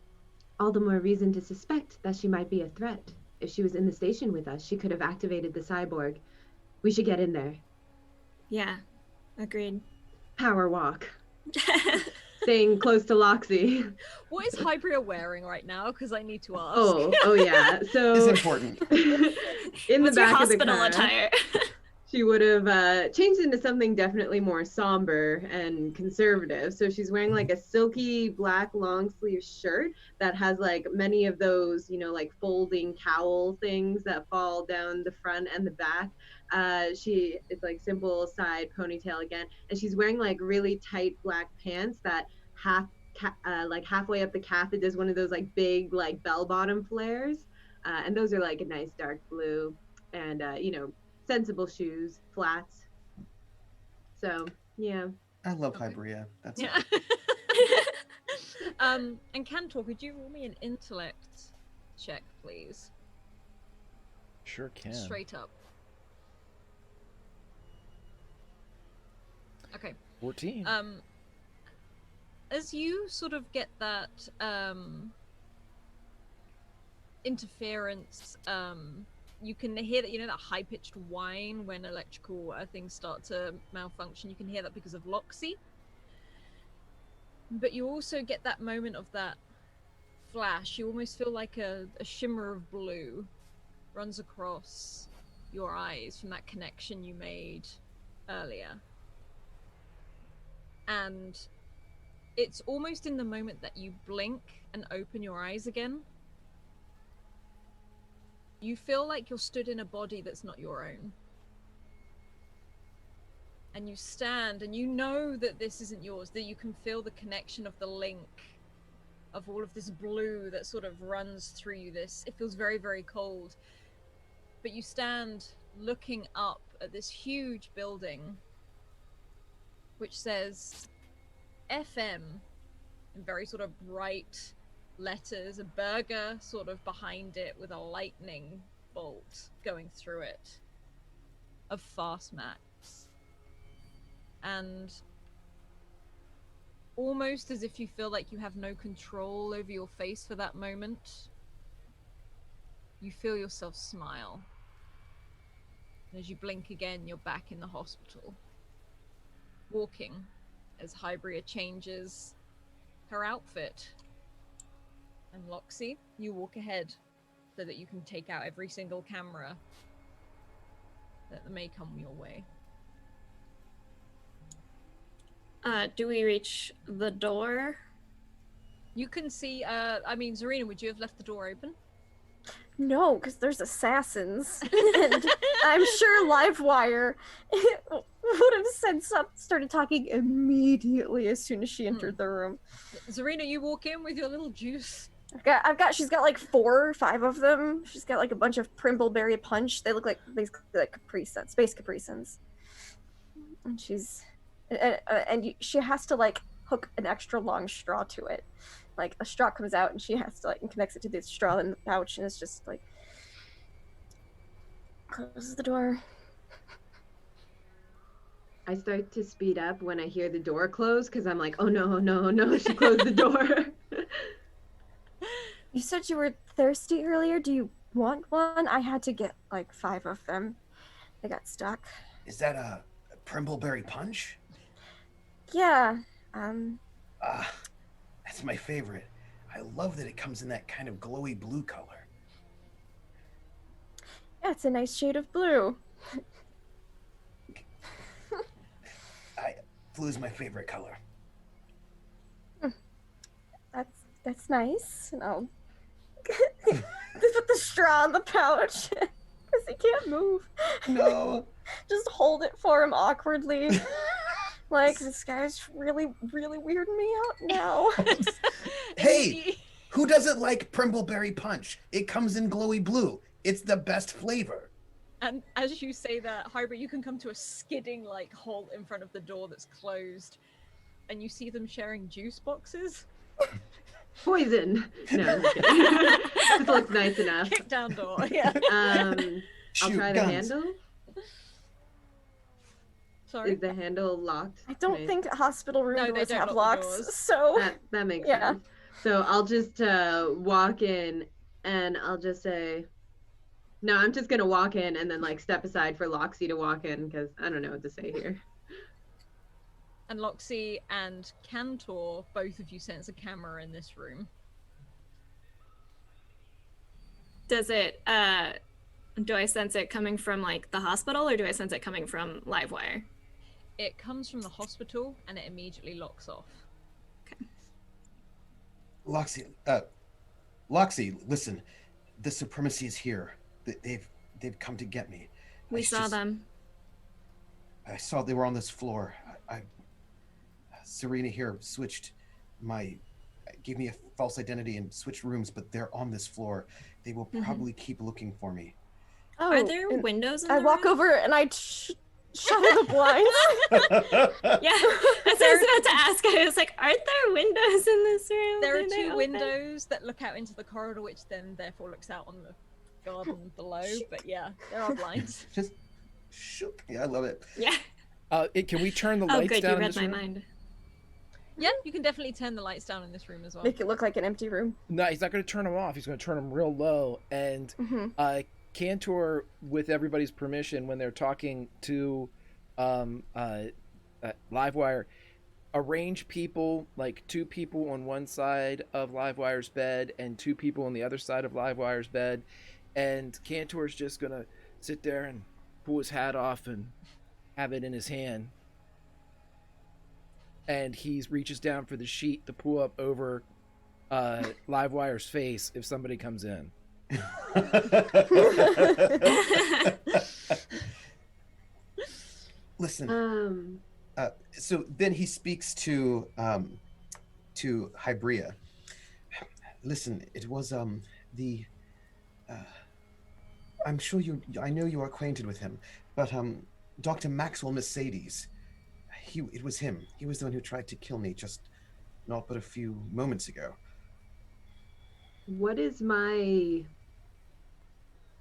All the more reason to suspect that she might be a threat. If she was in the station with us, she could have activated the cyborg. We should get in there. Yeah, agreed. Power walk. Staying close to Loxy. What is Hybria wearing right now? Because I need to ask. Oh yeah. So It's important. In What's the back your of the hospital car, attire? she would have changed into something definitely more somber and conservative. So she's wearing like a silky black long sleeve shirt that has like many of those, like folding cowl things that fall down the front and the back. It's like simple side ponytail again, and she's wearing like really tight black pants that like halfway up the calf it does one of those like big like bell bottom flares, and those are like a nice dark blue, and sensible shoes, flats. So yeah. I love Okay. Hybria. That's Yeah. And Cantor, could you roll me an intellect check, please? Sure can. Straight up. Okay. 14. As you sort of get that interference, you can hear that, that high-pitched whine when electrical things start to malfunction. You can hear that because of Loxy. But you also get that moment of that flash. You almost feel like a shimmer of blue runs across your eyes from that connection you made earlier. And it's almost in the moment that you blink and open your eyes again. You feel like you're stood in a body that's not your own. And you stand and you know that this isn't yours, that you can feel the connection of the link of all of this blue that sort of runs through you. It feels very, very cold. But you stand looking up at this huge building which says FM in very sort of bright letters, a burger sort of behind it with a lightning bolt going through it of Fastmax. And almost as if you feel like you have no control over your face for that moment, you feel yourself smile. And as you blink again, you're back in the hospital, walking as Hybria changes her outfit And Loxy, you walk ahead so that you can take out every single camera that may come your way. Do we reach the door? You can see, I mean, Zarina, would you have left the door open? No, because there's assassins. And I'm sure Livewire would have started talking immediately as soon as she entered the room. Zarina, you walk in with your little juice. She's got like 4 or 5 of them. She's got like a bunch of Primbleberry Punch. They look like basically like Capri Suns, space Capri Suns. And she has to like hook an extra long straw to it. Like a straw comes out and she has to like and connects it to this straw in the pouch, and it's just like closes the door. I start to speed up when I hear the door close because I'm like, oh no, she closed the door. You said you were thirsty earlier. Do you want one? I had to get like 5 of them. They got stuck. Is that a Primbleberry Punch? Yeah. That's my favorite. I love that it comes in that kind of glowy blue color. Yeah, it's a nice shade of blue. Blue's my favorite color. That's nice. And I'll put the straw in the pouch because he can't move. No. Just hold it for him awkwardly. Like, this guy's really, really weirding me out now. Hey, who doesn't like Primbleberry Punch? It comes in glowy blue. It's the best flavor. And as you say that, Hybrid, you can come to a skidding like halt in front of the door that's closed, and you see them sharing juice boxes. Poison. No, I'm just kidding. This looks nice enough. Kick down door. Yeah. I'll try the handle. Sorry. Is the handle locked? I don't think hospital room No, they doors don't have lock the locks, doors. so That makes Yeah. sense. So I'll just walk in and I'll just say, no, I'm just gonna walk in and then like step aside for Loxy to walk in because I don't know what to say here. And Loxy and Cantor, both of you sense a camera in this room. Does it, do I sense it coming from like the hospital, or do I sense it coming from Livewire? It comes from the hospital and it immediately locks off. Loxy, listen. The supremacy is here. They've come to get me. We saw them. I saw they were on this floor. Serena here gave me a false identity and switched rooms, but they're on this floor. They will probably keep looking for me. Oh, Are there and windows in I the walk room? over and I shutter the blinds. Yeah, that's what I was about to ask. I was like, aren't there windows in this room? There are Did I 2 open? windows that look out into the corridor, which then therefore looks out on the garden below. But yeah, there are blinds. Just shook. Yeah, I love it. Yeah. Can we turn the Oh, lights good. down You in read this my room? mind. Yeah, you can definitely turn the lights down in this room as well. Make it look like an empty room. No, he's not going to turn them off. He's going to turn them real low. And Cantor, with everybody's permission, when they're talking to Livewire, arrange people, like 2 people on one side of Livewire's bed and 2 people on the other side of Livewire's bed. And Cantor's just going to sit there and pull his hat off and have it in his hand. And he reaches down for the sheet to pull up over Livewire's face if somebody comes in. Listen. So then he speaks to Hybria. Listen, it was I'm sure I know you are acquainted with him, but Dr. Maxwell Mercedes. It was him. He was the one who tried to kill me just not but a few moments ago. What is my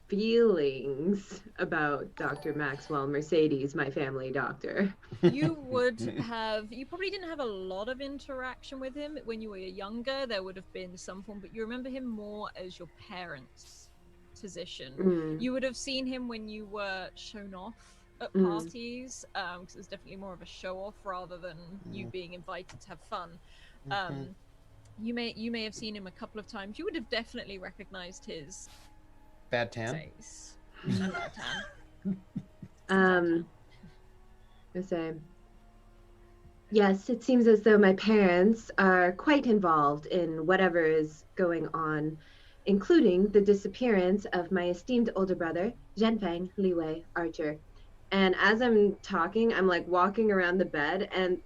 feelings about Dr. Maxwell Mercedes, my family doctor? You probably didn't have a lot of interaction with him when you were younger. There would have been some form, but you remember him more as your parents' physician. You would have seen him when you were shown off at parties, because it's definitely more of a show off rather than you being invited to have fun. You may have seen him a couple of times. You would have definitely recognized his Bad tan. face. And bad tan. I say, yes, it seems as though my parents are quite involved in whatever is going on, including the disappearance of my esteemed older brother, Zhenfeng Liwei Archer. And as I'm talking, I'm like walking around the bed, and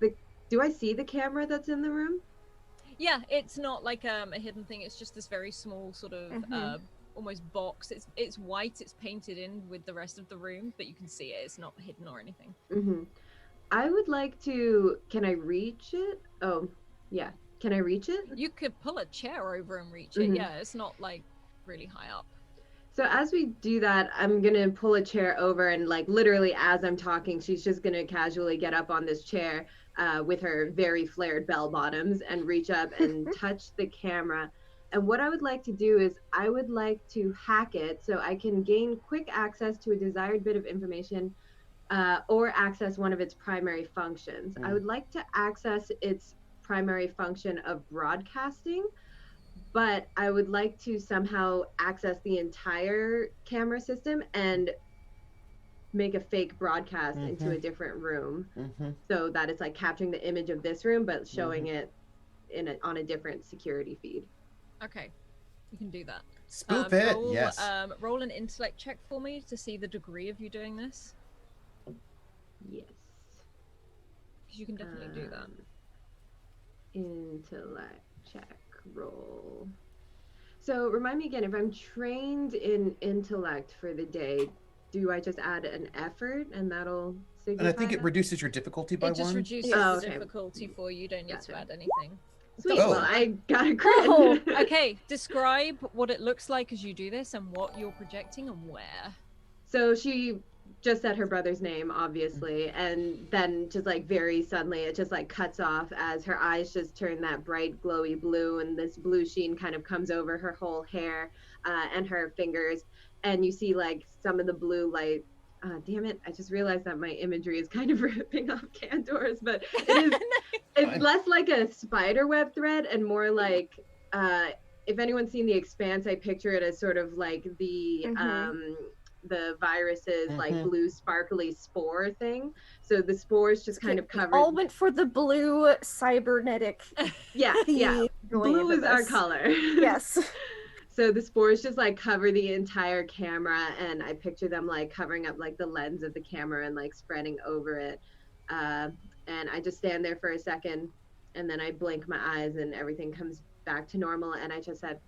do I see the camera that's in the room? Yeah, it's not like a hidden thing. It's just this very small sort of almost box. It's white. It's painted in with the rest of the room, but you can see it. It's not hidden or anything. Mm-hmm. I would like to. Can I reach it? Oh, yeah. Can I reach it? You could pull a chair over and reach it. Yeah, it's not like really high up. So as we do that, I'm gonna pull a chair over, and like literally as I'm talking, she's just gonna casually get up on this chair with her very flared bell bottoms and reach up and touch the camera. And what I would like to do is I would like to hack it so I can gain quick access to a desired bit of information or access one of its primary functions. I would like to access its primary function of broadcasting, but I would like to somehow access the entire camera system and make a fake broadcast into a different room, so that it's like capturing the image of this room but showing it on a different security feed. Okay, you can do that. Spoof it, yes. Roll an intellect check for me to see the degree of you doing this. Yes. Because you can definitely do that. Intellect check roll. So remind me again, if I'm trained in intellect for the day, do I just add an effort and that'll signify? And I think it reduces your difficulty by It just one. reduces the difficulty for you. You don't need to add anything. Sweet. Well, I got a crit. Okay, describe what it looks like as you do this and what you're projecting and where. So she just said her brother's name, obviously, and then just like very suddenly it just like cuts off as her eyes just turn that bright glowy blue, and this blue sheen kind of comes over her whole hair and her fingers, and you see like some of the blue light. Damn it, I just realized that my imagery is kind of ripping off can doors, but it's less like a spider web thread and more like if anyone's seen The Expanse, I picture it as sort of like the viruses like blue sparkly spore thing. So the spores just kind of covered. All went for the blue cybernetic. Yeah. Blue is our color. Yes. So the spores just like cover the entire camera, and I picture them like covering up like the lens of the camera and like spreading over it. And I just stand there for a second, and then I blink my eyes and everything comes back to normal. And I just said,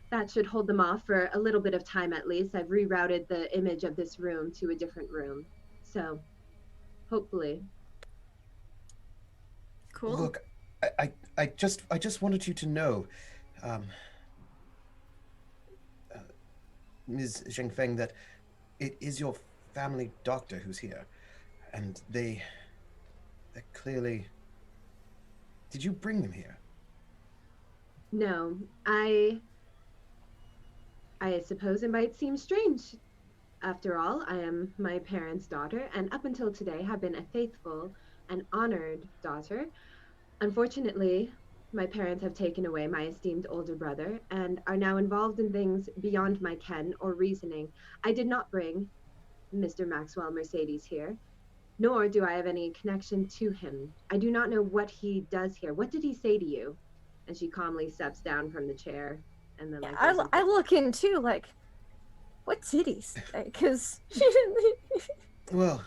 that should hold them off for a little bit of time at least. I've rerouted the image of this room to a different room. So hopefully. Cool. Look, I just wanted you to know, Ms. Zhengfeng, that it is your family doctor who's here, and they're clearly. Did you bring them here? No, I suppose it might seem strange. After all, I am my parents' daughter, and up until today have been a faithful and honored daughter. Unfortunately, my parents have taken away my esteemed older brother and are now involved in things beyond my ken or reasoning. I did not bring Mr. Maxwell Mercedes here, nor do I have any connection to him. I do not know what he does here. What did he say to you? And she calmly steps down from the chair. And then I look in too, like, what did he say? Because Well,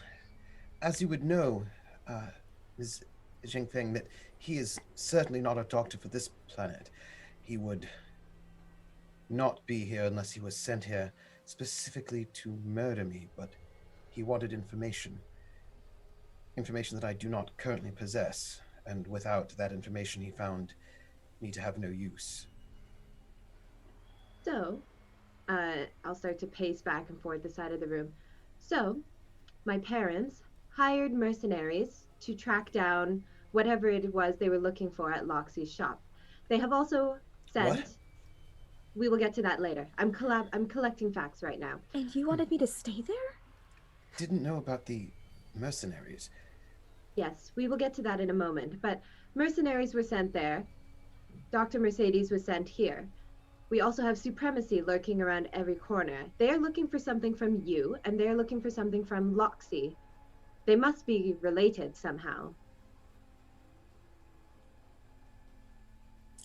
as you would know, Ms. Zhengfeng, that he is certainly not a doctor for this planet. He would not be here unless he was sent here specifically to murder me, but he wanted information that I do not currently possess, and without that information he found me to have no use. So, I'll start to pace back and forth the side of the room. So, my parents hired mercenaries to track down whatever it was they were looking for at Loxy's shop. They have also sent... What? We will get to that later. I'm collecting facts right now. And you wanted me to stay there? Didn't know about the mercenaries. Yes, we will get to that in a moment. But mercenaries were sent there Dr. Mercedes was sent here. We also have supremacy lurking around every corner. They are looking for something from you, and they are looking for something from Loxy. They must be related somehow.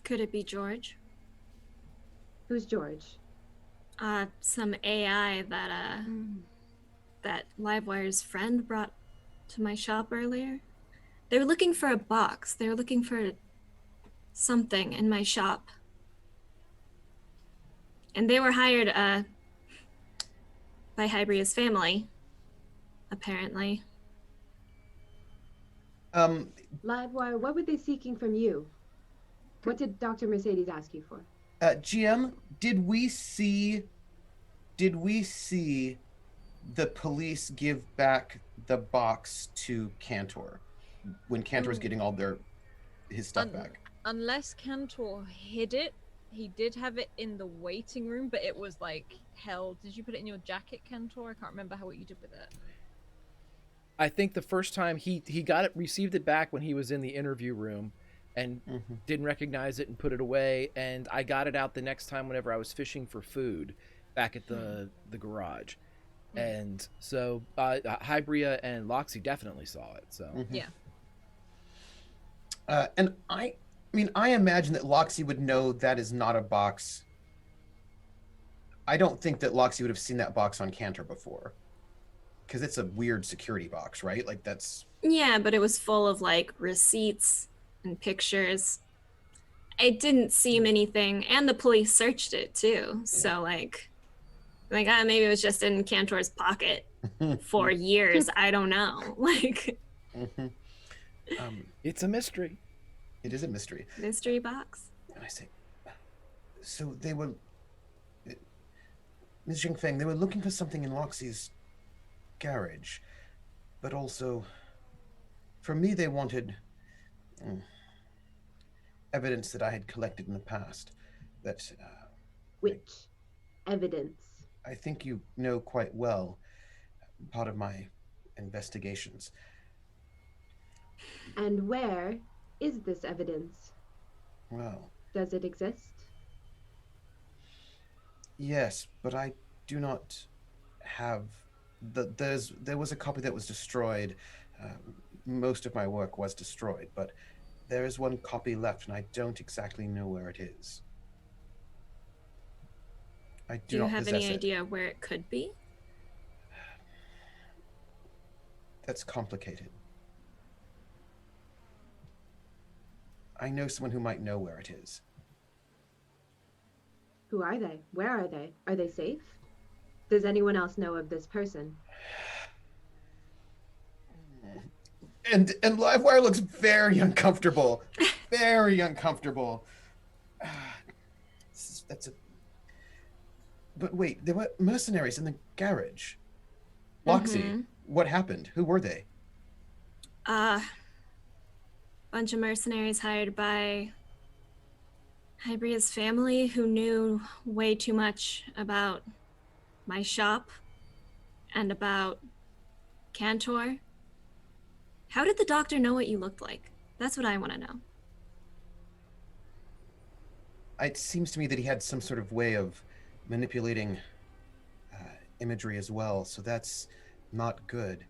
Could it be George? Who's George? Some AI that Livewire's friend brought to my shop earlier. They were looking for a box. They were looking for something in my shop. And they were hired by Hybria's family, apparently. Livewire, what were they seeking from you? What did Dr. Mercedes ask you for? GM, did we see the police give back the box to Cantor when Cantor's getting all his stuff back? Unless Cantor hid it, he did have it in the waiting room, but it was like held. Did you put it in your jacket, Cantor? I can't remember what you did with it. I think the first time he received it back when he was in the interview room and didn't recognize it and put it away. And I got it out the next time whenever I was fishing for food back at the garage. And so Hybria and Loxy definitely saw it. So Yeah. And I imagine that Loxy would know that is not a box. I don't think that Loxy would have seen that box on Cantor before. Because it's a weird security box, right? Like that's... Yeah, but it was full of like receipts and pictures. It didn't seem anything, and the police searched it too. So like maybe it was just in Cantor's pocket for years. I don't know. Like, it's a mystery. It is a mystery. Mystery box. And I say, so they were, Ms. Jingfeng, they were looking for something in Loxy's garage, but also, for me, they wanted evidence that I had collected in the past. That which evidence? I think you know quite well. Part of my investigations. And where is this evidence? Well, does it exist? Yes, but I do not have there was a copy that was destroyed. Most of my work was destroyed, but there is one copy left, and I don't exactly know where it is. I do you have any idea where it could be? That's complicated. I know someone who might know where it is. Who are they? Where are they? Are they safe? Does anyone else know of this person? And Livewire looks very uncomfortable. Very uncomfortable. But wait, there were mercenaries in the garage. Loxy, what happened? Who were they? Bunch of mercenaries hired by Hybria's family who knew way too much about my shop and about Cantor. How did the doctor know what you looked like? That's what I want to know. It seems to me that he had some sort of way of manipulating imagery as well, so that's not good.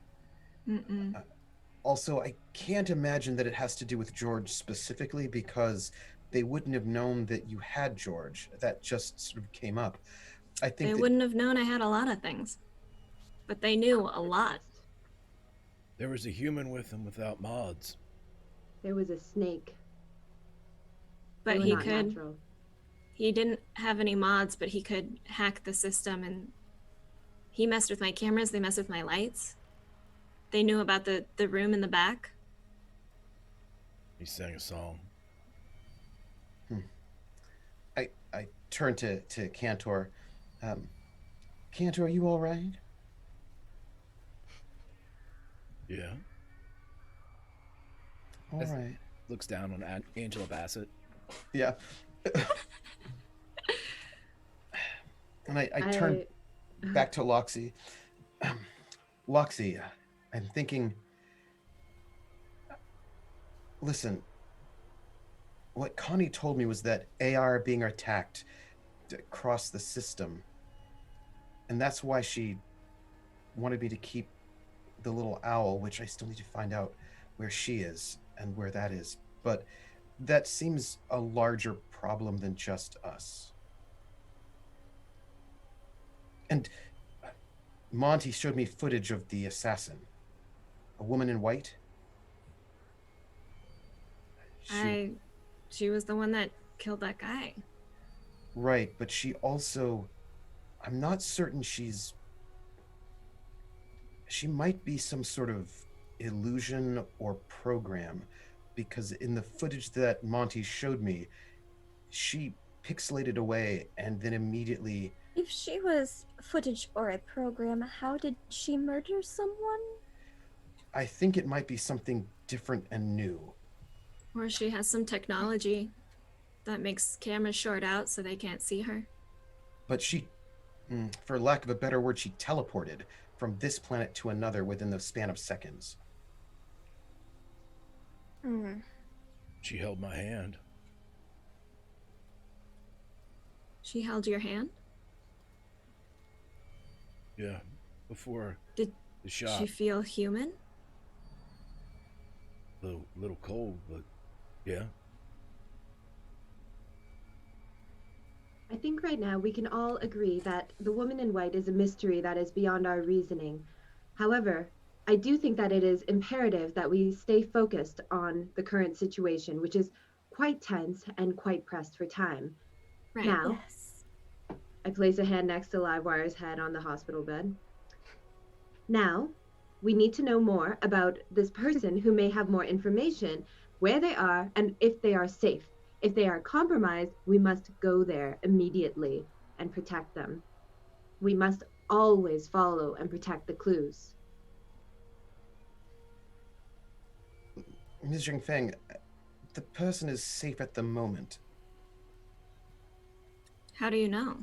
Also, I can't imagine that it has to do with George specifically, because they wouldn't have known that you had George. That just sort of came up. I think they wouldn't have known I had a lot of things, but they knew a lot. There was a human with him without mods. There was a snake. But he didn't have any mods, but he could hack the system, and he messed with my cameras, they messed with my lights. They knew about the room in the back. He sang a song. I turned to Cantor. Cantor, are you all right? Yeah. All right. Looks down on Angela Bassett. Yeah. And I turn back to Loxy. Loxy, I'm thinking, listen, what Connie told me was that AI are being attacked across the system. And that's why she wanted me to keep the little owl, which I still need to find out where she is and where that is. But that seems a larger problem than just us. And Monty showed me footage of the assassin. A woman in white. She was the one that killed that guy. Right, but she also... I'm not certain she might be some sort of illusion or program, because in the footage that Monty showed me, she pixelated away and then immediately... If she was footage or a program, how did she murder someone? I think it might be something different and new. Or she has some technology that makes cameras short out so they can't see her. But she, for lack of a better word, she teleported from this planet to another within the span of seconds. She held my hand. She held your hand? Yeah, before Did the shot. she feel human? Little cold, but yeah. I think right now we can all agree that the woman in white is a mystery that is beyond our reasoning. However, I do think that it is imperative that we stay focused on the current situation, which is quite tense and quite pressed for time. Right. Now, Yes. I place a hand next to Livewire's head on the hospital bed. Now, we need to know more about this person who may have more information, where they are, and if they are safe. If they are compromised, we must go there immediately and protect them. We must always follow and protect the clues. Ms. Jingfeng, the person is safe at the moment. How do you know?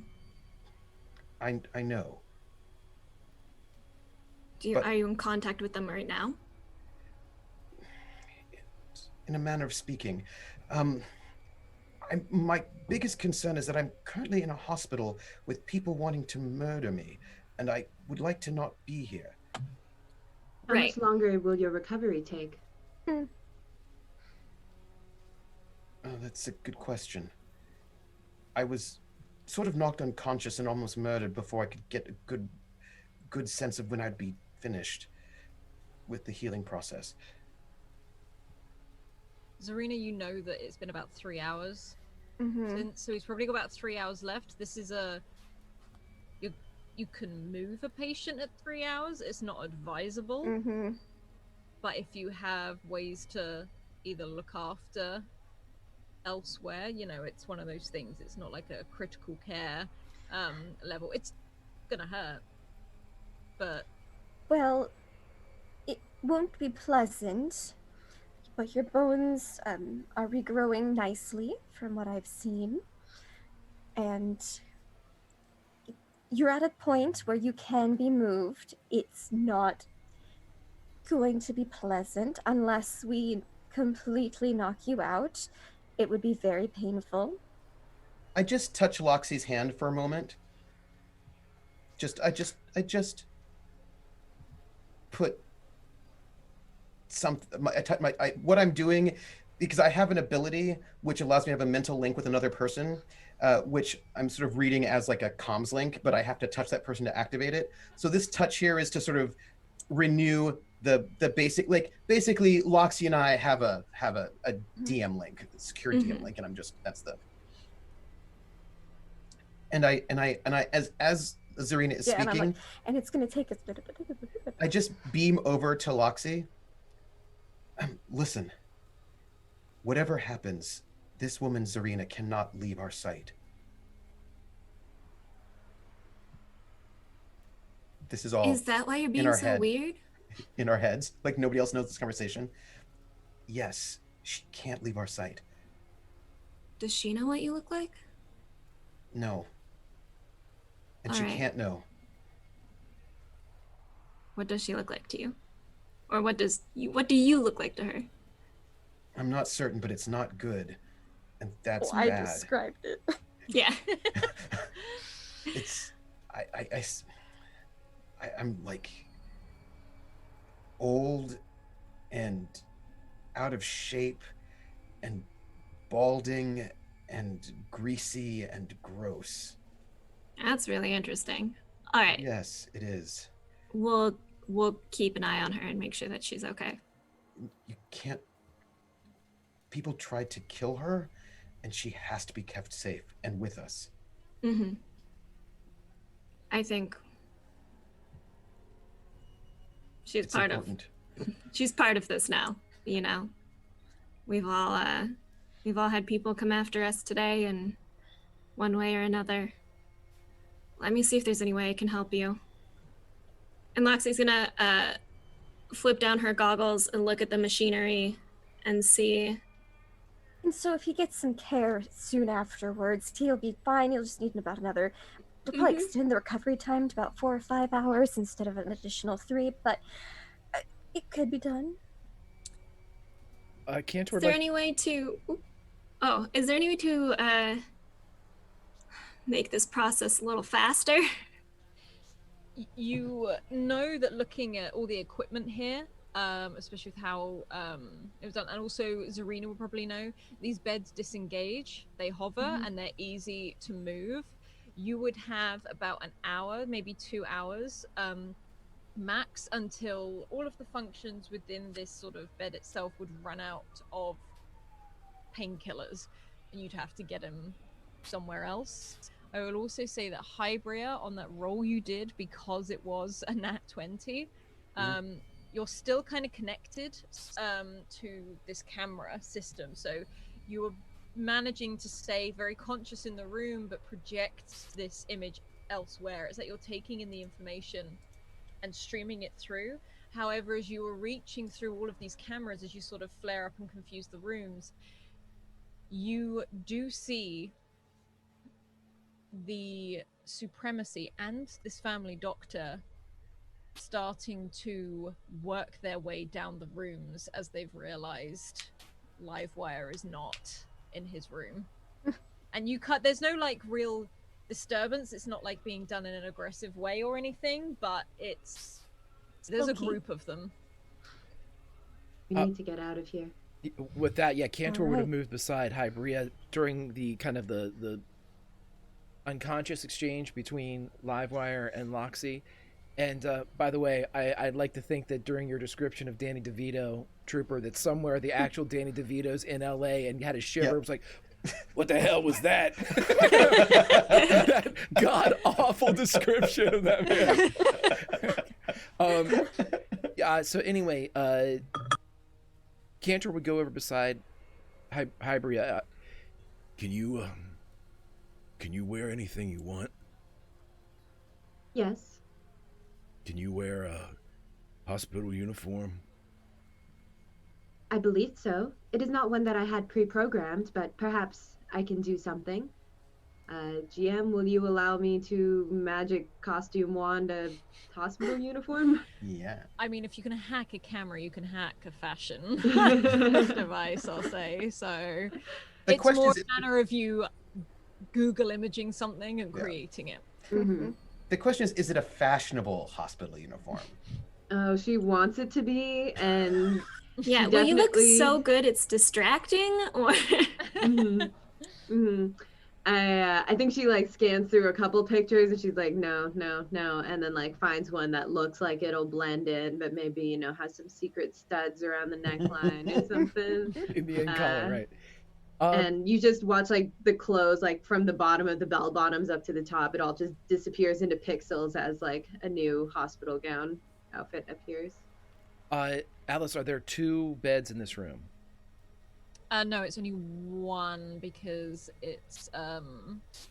I know. Are you in contact with them right now? In a manner of speaking, my biggest concern is that I'm currently in a hospital with people wanting to murder me, and I would like to not be here. How much longer will your recovery take? Oh, that's a good question. I was sort of knocked unconscious and almost murdered before I could get a good sense of when I'd be finished with the healing process. Zarina, you know that it's been about 3 hours Mm-hmm. since, so he's probably got about 3 hours left. This is you can move a patient at 3 hours. It's not advisable, Mm-hmm. but if you have ways to either look after elsewhere, it's one of those things. It's not like a critical care level. It's gonna hurt, but Well, it won't be pleasant, but your bones are regrowing nicely from what I've seen. And you're at a point where you can be moved. It's not going to be pleasant unless we completely knock you out. It would be very painful. I just touch Loxy's hand for a moment. I just put what I'm doing, because I have an ability which allows me to have a mental link with another person, which I'm sort of reading as like a comms link, but I have to touch that person to activate it. So this touch here is to sort of renew the basic, like basically Loxy and I have a DM link, a secure DM link, and and I as Zarina is speaking, and I'm like, and it's gonna take us. I just beam over to Loxy. Listen, whatever happens, this woman Zarina cannot leave our sight. This is all. Is that why you're being so weird? In our heads, like nobody else knows this conversation. Yes, she can't leave our sight. Does she know what you look like? No. And All she right. can't know. What does she look like to you? Or what do you look like to her? I'm not certain, but it's not good. and that's I bad. described it. Yeah. It's I'm like old and out of shape and balding and greasy and gross. That's really interesting. All right. Yes, it is. We'll keep an eye on her and make sure that she's okay. You can't. People tried to kill her, and she has to be kept safe and with us. Mm-hmm. I think she's It's part important. she's part of this now. You know, we've all had people come after us today, in one way or another. Let me see if there's any way I can help you. And Loxie's gonna flip down her goggles and look at the machinery and see. And so if he gets some care soon afterwards, he'll be fine. He'll just need about another... They'll probably extend the recovery time to about 4 or 5 hours instead of an additional 3, but it could be done. Cantor, Is there any way to... is there any way to make this process a little faster? You know that looking at all the equipment here, especially with how it was done, and also Zarina will probably know, these beds disengage, they hover, and they're easy to move. You would have about an hour, maybe 2 hours, max, until all of the functions within this sort of bed itself would run out of painkillers, and you'd have to get them somewhere else. I will also say that Hybria, on that roll you did, because it was a nat 20, you're still kind of connected to this camera system. So you were managing to stay very conscious in the room, but project this image elsewhere. It's that you're taking in the information and streaming it through. However, as you were reaching through all of these cameras, as you sort of flare up and confuse the rooms, you do see the supremacy and this family doctor starting to work their way down the rooms as they've realized Livewire is not in his room. And there's no like real disturbance. It's not like being done in an aggressive way or anything, but there's a group of them. We need to get out of here. With that, Cantor would have moved beside Hybria during the kind of the unconscious exchange between Livewire and Loxie. And by the way, I'd like to think that during your description of Danny DeVito, Trooper, that somewhere the actual Danny DeVito's in LA and had a shiver. It was like, what the hell was that? That god awful description of that man. So anyway, Cantor would go over beside Hybria. Can you wear anything you want? Yes. Can you wear a hospital uniform? I believe so. It is not one that I had pre-programmed, but perhaps I can do something. GM, will you allow me to magic costume wand a hospital uniform? Yeah. I mean, if you can hack a camera, you can hack a fashion device, I'll say. So it's more a matter of you Google imaging something and creating it. Mm-hmm. The question is it a fashionable hospital uniform? Oh, she wants it to be, and yeah, will you look so good it's distracting, or I think she like scans through a couple pictures and she's like, no, and then like finds one that looks like it'll blend in, but maybe has some secret studs around the neckline or something. Indian collar, right? And you just watch like the clothes, like from the bottom of the bell bottoms up to the top, it all just disappears into pixels as like a new hospital gown outfit appears. Alice, are there 2 beds in this room? No, it's only one, because it's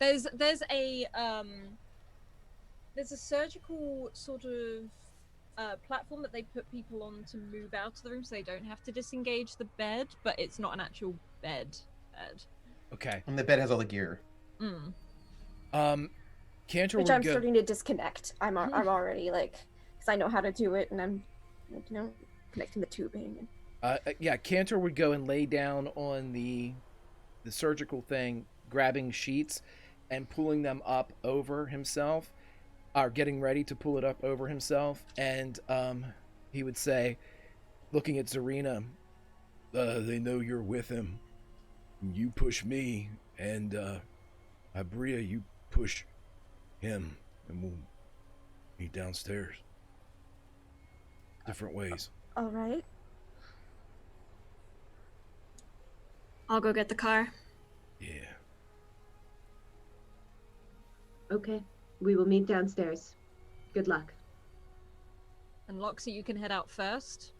there's a surgical sort of platform that they put people on to move out of the room so they don't have to disengage the bed, but it's not an actual bed. Okay. And the bed has all the gear. Cantor Which would I'm go... starting to disconnect. I'm already like, because I know how to do it, and I'm connecting the tubing. Cantor would go and lay down on the the surgical thing, grabbing sheets and pulling them up over himself, or getting ready to pull it up over himself. And he would say, looking at Zarina, they know you're with him. You push me, and Ibria, you push him, and we'll meet downstairs. Different ways. All right. I'll go get the car. Yeah. Okay, we will meet downstairs. Good luck. And Loxy, you can head out first.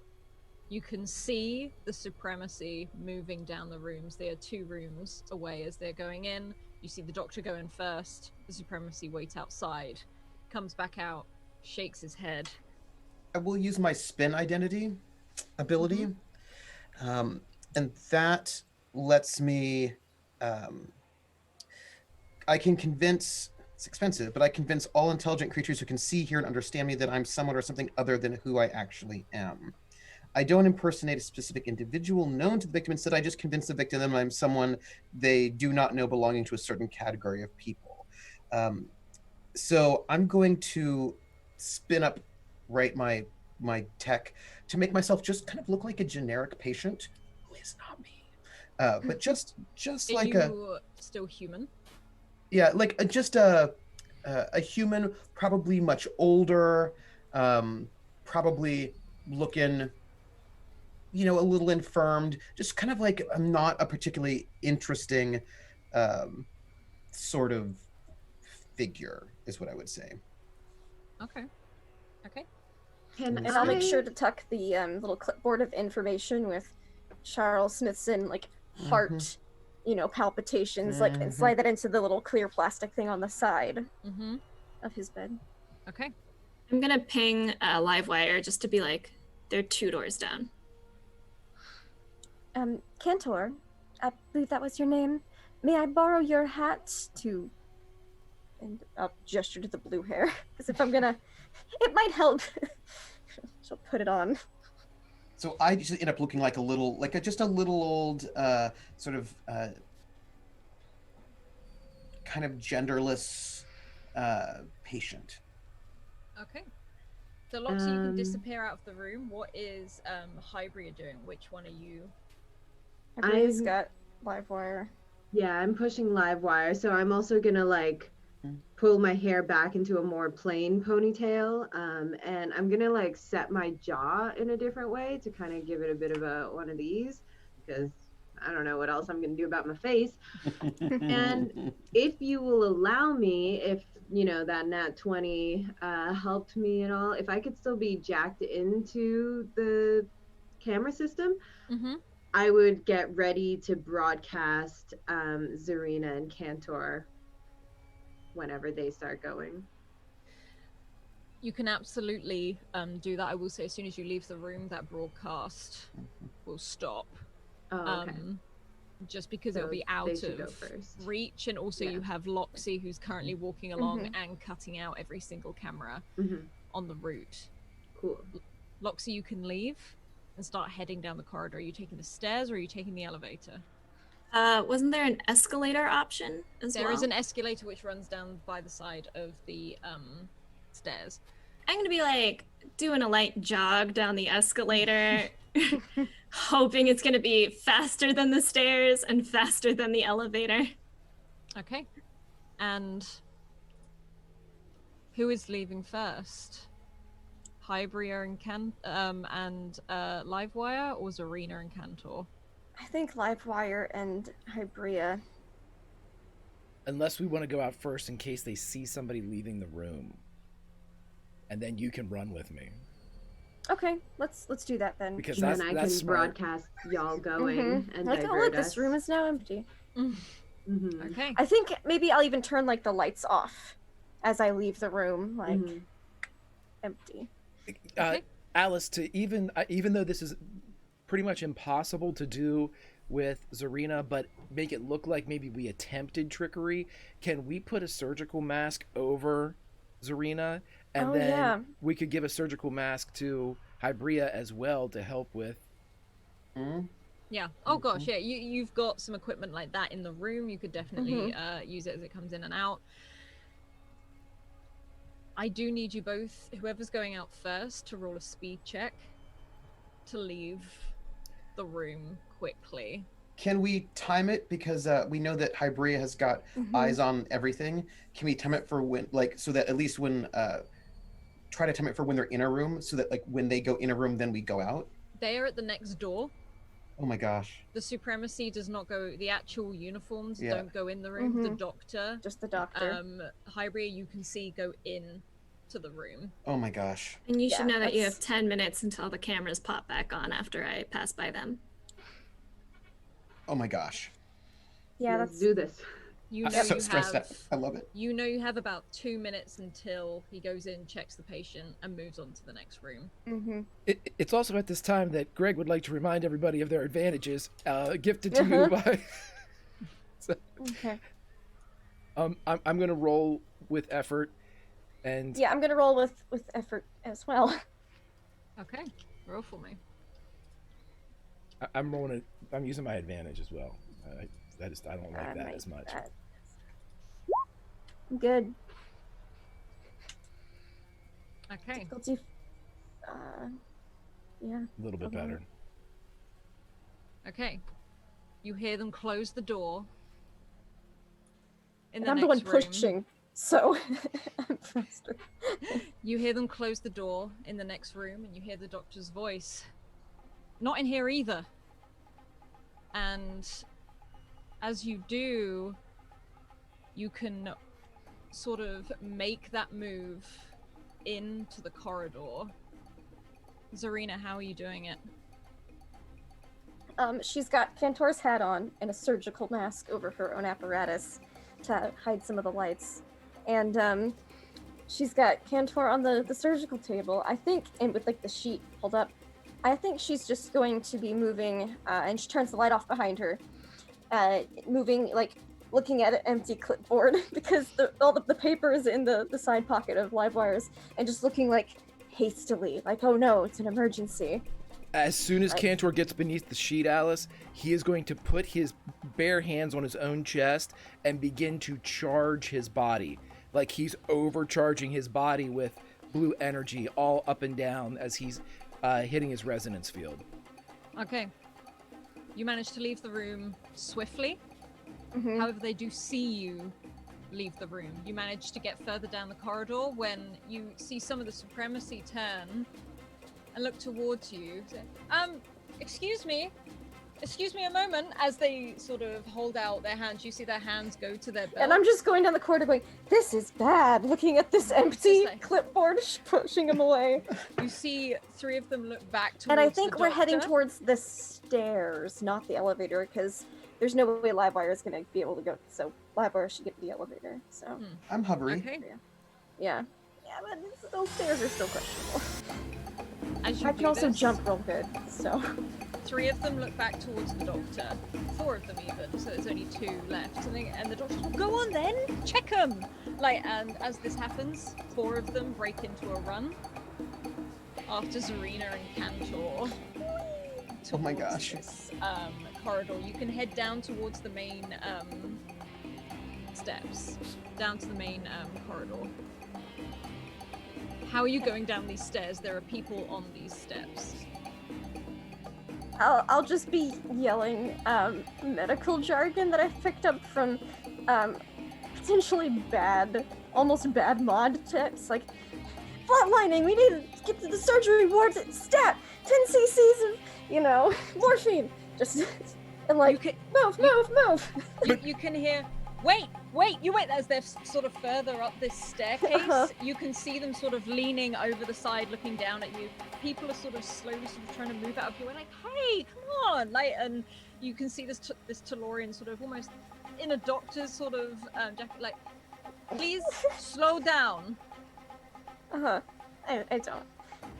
You can see the Supremacy moving down the rooms. They are 2 rooms away as they're going in. You see the Doctor go in first. The Supremacy wait outside. Comes back out, shakes his head. I will use my spin identity ability. And that lets me, I can convince, it's expensive, but I convince all intelligent creatures who can see, hear, and understand me that I'm someone or something other than who I actually am. I don't impersonate a specific individual known to the victim. Instead, I just convince the victim that I'm someone they do not know belonging to a certain category of people. So I'm going to spin up my tech to make myself just kind of look like a generic patient who is not me, but just Are like you still human? just a human, probably much older, probably looking, a little infirmed, just kind of like I'm not a particularly interesting sort of figure is what I would say. Okay. And I'll make sure to tuck the little clipboard of information with Charles Smithson, heart, palpitations, and slide that into the little clear plastic thing on the side of his bed. Okay. I'm gonna ping Livewire just to be like, they're 2 doors down. Cantor, I believe that was your name. May I borrow your hat to... And I'll gesture to the blue hair, because if I'm gonna... It might help. She'll put it on. So I just end up looking like a little old, sort of kind of genderless patient. Okay. So Loxy, you can disappear out of the room. What is Hybria doing? Which one are you? Hybria's got Livewire. Yeah, I'm pushing Livewire, so I'm also gonna pull my hair back into a more plain ponytail, and I'm gonna set my jaw in a different way to kind of give it a bit of a one of these, because I don't know what else I'm gonna do about my face. And if you will allow me, if that nat 20 helped me at all, if I could still be jacked into the camera system, I would get ready to broadcast Zarina and Cantor whenever they start going. You can absolutely do that. I will say, as soon as you leave the room, that broadcast will stop. Oh, okay. Just because So it'll be out of reach, and also you have Loxy, who's currently walking along and cutting out every single camera on the route. Cool. Loxy, you can leave and start heading down the corridor. Are you taking the stairs or are you taking the elevator? Wasn't there an escalator option as well? There is an escalator which runs down by the side of the stairs. I'm gonna be doing a light jog down the escalator, hoping it's gonna be faster than the stairs and faster than the elevator. Okay. And who is leaving first? Hybria and Livewire, or Zarina and Cantor? I think Livewire and Hybria. Unless we want to go out first in case they see somebody leaving the room. And then you can run with me. Okay, let's do that then. Because And that's, then I that's can smart. broadcast y'all going and oh divert look, us. this room is now empty. Okay. I think maybe I'll even turn the lights off as I leave the room, empty. Okay. Alice, to even though this is pretty much impossible to do with Zarina, but make it look like maybe we attempted trickery, can we put a surgical mask over Zarina, and then we could give a surgical mask to Hybria as well to help with Yeah. Oh gosh, yeah. You've got some equipment like that in the room. You could definitely use it as it comes in and out. I do need you both, whoever's going out first, to roll a speed check to leave the room quickly. Can we time it? Because we know that Hybria has got eyes on everything. Can we time it for when, like, so that at least when, try to time it for when they're in a room, so that, like, when they go in a room, then we go out? They are at the next door. Oh my gosh. The supremacy does not go, the actual uniforms don't go in the room. The doctor. Just the doctor. Hybria, you can see go in to the room. Oh my gosh. And you should know that you have 10 minutes until the cameras pop back on after I pass by them. Oh my gosh. Yeah, Let's that's do this. You I'm know so you stressed have. out. I love it. You know you have about 2 minutes until he goes in, checks the patient, and moves on to the next room. It's also at this time that Greg would like to remind everybody of their advantages, gifted to you by. So, okay. I'm gonna roll with effort, and Yeah, I'm gonna roll with effort as well. Okay, roll for me. I'm rolling. I'm using my advantage as well. I don't like that as much. Good. Okay. Difficulty. Yeah. A little bit better. Okay. You hear them close the door. In And the I'm next the one room. pushing, so I'm faster. You hear them close the door in the next room, and you hear the doctor's voice. Not in here either. And as you do, you can sort of make that move into the corridor. Zarina, how are you doing it? She's got Cantor's hat on and a surgical mask over her own apparatus to hide some of the lights. And she's got Cantor on the surgical table, I think, and with like the sheet pulled up. I think she's just going to be moving, and she turns the light off behind her, moving, like, looking at an empty clipboard because all the paper is in the side pocket of live wires, and just looking, like, hastily, like, oh no, it's an emergency. As soon as Cantor gets beneath the sheet, Alice, he is going to put his bare hands on his own chest and begin to charge his body. Like he's overcharging his body with blue energy all up and down as he's hitting his resonance field. Okay. You manage to leave the room swiftly. However, they do see you leave the room. You manage to get further down the corridor when you see some of the supremacy turn and look towards you. Say, excuse me a moment. As they sort of hold out their hands, you see their hands go to their belt. And I'm just going down the corridor going, this is bad, looking at this empty like- clipboard, pushing him away. You see 3 of them look back towards And I think the we're heading doctor. towards the stairs, not the elevator, because there's no way Livewire is going to be able to go. So Livewire should get the elevator. So I'm hovering. Okay. yeah, but those stairs are still questionable. As you I do can also this, jump real good. So 3 of them look back towards the doctor. 4 of them even, so there's only 2 left. And the doctor's like, go on then, check them! Like, and as this happens, 4 of them break into a run. After Zarina and Cantor. Oh my towards gosh. This, corridor. You can head down towards the main steps. Down to the main corridor. How are you going down these stairs? There are people on these steps. I'll just be yelling medical jargon that I've picked up from potentially bad, almost bad mod tips, like flatlining. We need to get to the surgery wards at stat 10 cc's of morphine. Just and like move. You can hear. Wait! You wait! As they're sort of further up this staircase, you can see them sort of leaning over the side, looking down at you. People are sort of slowly trying to move out of your way, like, hey, come on! Like, and you can see this Tellurian sort of almost in a doctor's sort of jacket, like, please slow down. I don't.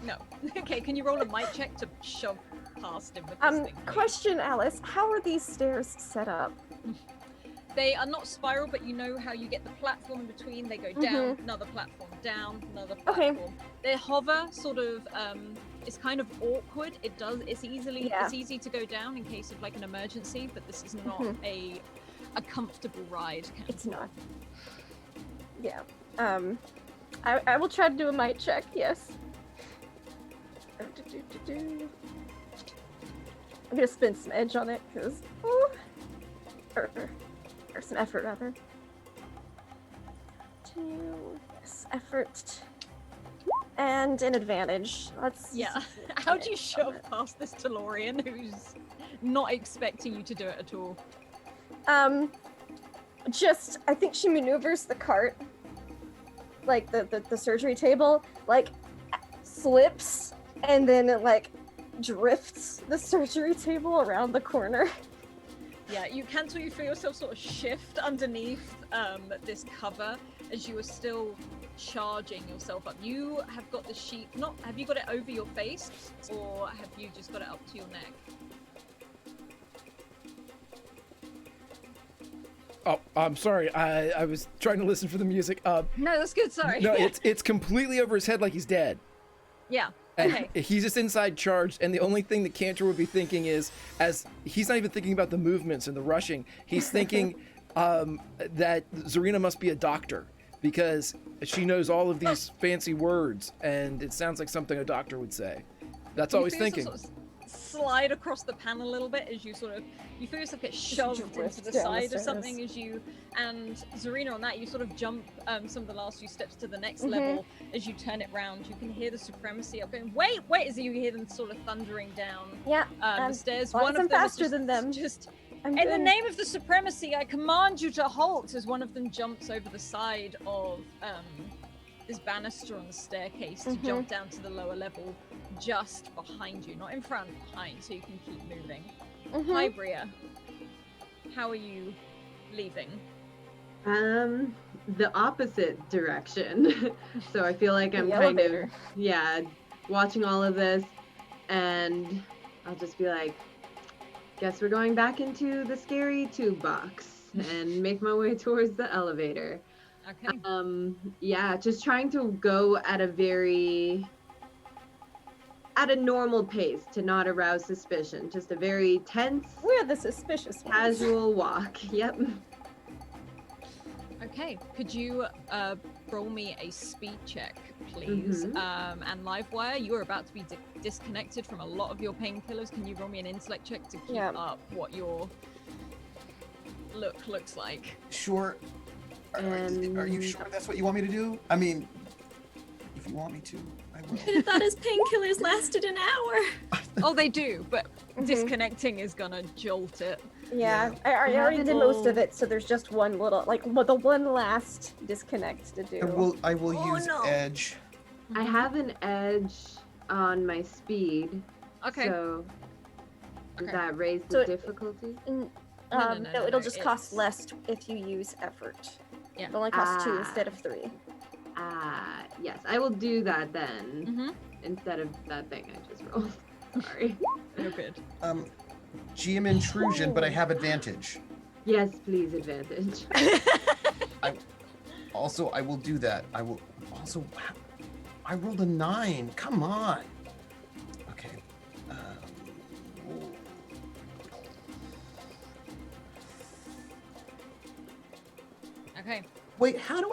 No. Okay, can you roll a mic check to shove past him with this thing? please? Question, Alice. How are these stairs set up? They are not spiral, but you know how you get the platform in between. They go down, another platform, down, another Okay. platform. They hover sort of it's kind of awkward. It's easy to go down in case of like an emergency, but this is not a comfortable ride. It's not. Yeah. I will try to do a might check, yes. I'm gonna spend some edge on it, because... Or some effort, rather. Yes, effort. And an advantage. Yeah. How do you shove past this DeLorean who's not expecting you to do it at all? I think she maneuvers the cart, like the surgery table, like slips, and then it like drifts the surgery table around the corner. Yeah, you feel yourself sort of shift underneath this cover as you are still charging yourself up. You have got the sheet, have you got it over your face, or have you just got it up to your neck? Oh, I'm sorry. I was trying to listen for the music. No, that's good. Sorry. No, it's completely over his head, like he's dead. Yeah. And Okay. he's just inside charged, and the only thing that Cantor would be thinking is, as he's not even thinking about the movements and the rushing, he's thinking that Zarina must be a doctor, because she knows all of these fancy words, and it sounds like something a doctor would say. That's all he's thinking. Sort of slide across the pan a little bit as you feel yourself get shoved into the side of something and Zarina, on that you sort of jump some of the last few steps to the next level. As you turn it round, you can hear the supremacy up going, wait, as you hear them sort of thundering down the stairs. One of them faster is than them. In the name of the supremacy, I command you to halt, as one of them jumps over the side of this banister on the staircase to jump down to the lower level just behind you, not in front, behind, so you can keep moving. Hi, Bria. How are you leaving? The opposite direction. So I feel like I'm The kind elevator. of, watching all of this, and I'll just be like, guess we're going back into the scary tube box and make my way towards the elevator. Okay. Just trying to go at a normal pace to not arouse suspicion. Just a very tense, We're the suspicious ones. casual walk. Yep. Okay. Could you roll me a speed check, please? And Livewire, you are about to be disconnected from a lot of your painkillers. Can you roll me an intellect check to keep up what your look looks like? Sure. Are you sure that's what you want me to do? I mean, if you want me to, I will. I thought his painkillers lasted an hour. Oh, they do, but disconnecting is gonna jolt it. Yeah, I already did most of it, so there's just one little, the one last disconnect to do. I will use edge. I have an edge on my speed. Okay. So does that raise So the difficulty? No, it'll just cost less if you use effort. Yeah. It only costs 2 instead of 3. Yes, I will do that then. Instead of that thing I just rolled. Sorry. You're good. GM intrusion, but I have advantage. Yes, please, advantage. I will do that. I will also. I rolled a 9. Come on. Okay. Okay. Wait, how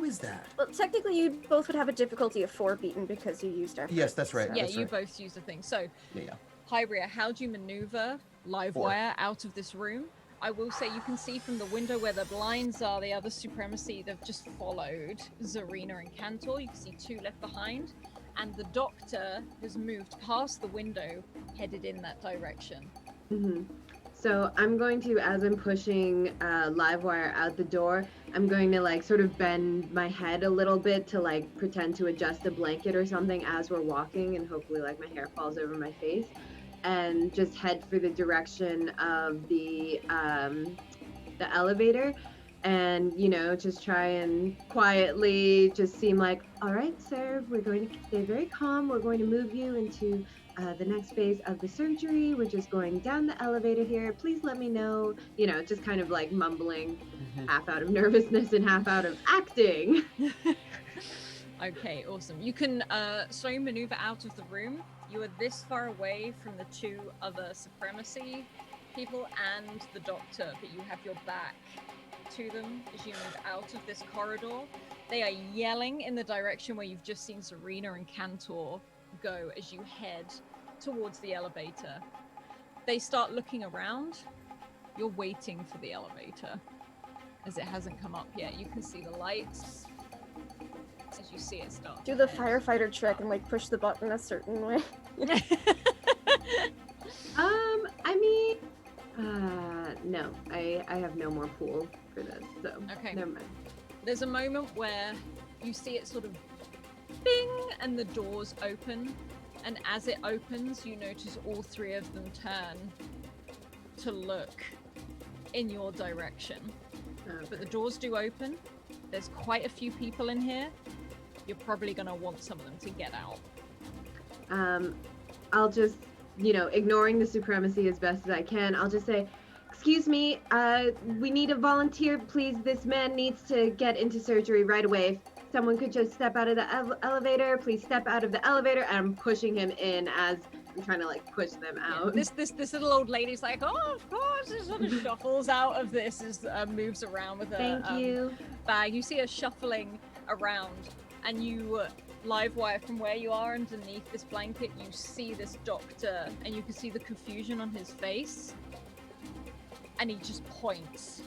is that? Well, technically, you both would have a difficulty of 4 beaten because you used effort. Yes, that's right. Yeah, that's you right. both use the thing. So, Yeah. Hybria, how do you maneuver Livewire out of this room? I will say you can see from the window where the blinds are, the other supremacy, they've just followed Zarina and Cantor. You can see 2 left behind. And the doctor has moved past the window, headed in that direction. So I'm going to, as I'm pushing Livewire out the door, I'm going to sort of bend my head a little bit to pretend to adjust a blanket or something as we're walking, and hopefully my hair falls over my face, and just head for the direction of the elevator, and just try and quietly just seem like, all right, sir, we're going to stay very calm. We're going to move you into the next phase of the surgery. We're just going down the elevator here. Please let me know. Just kind of mumbling, half out of nervousness and half out of acting. Okay, awesome. You can slowly maneuver out of the room. You are this far away from the two other supremacy people and the doctor, but you have your back to them as you move out of this corridor. They are yelling in the direction where you've just seen Serena and Cantor go as you head towards the elevator. They start looking around. You're waiting for the elevator as it hasn't come up yet. You can see the lights as you see it start. Do the firefighter trick and like push the button a certain way. I mean, no, I have no more pool for this, so Okay. never mind. There's a moment where you see it sort of bing and the doors open, and as it opens you notice all three of them turn to look in your direction. But the doors do open. There's quite a few people in here. You're probably gonna want some of them to get out. I'll just, ignoring the supremacy as best as I can, I'll just say, excuse me, we need a volunteer, please. This man needs to get into surgery right away. If someone could just step out of the elevator, please step out of the elevator. And I'm pushing him in as I'm trying to push them out. Yeah, this little old lady's like, oh, of course, and sort of shuffles out of this as moves around with her Thank you. bag. You see her shuffling around, and you live wire from where you are underneath this blanket. You see this doctor, and you can see the confusion on his face, and he just points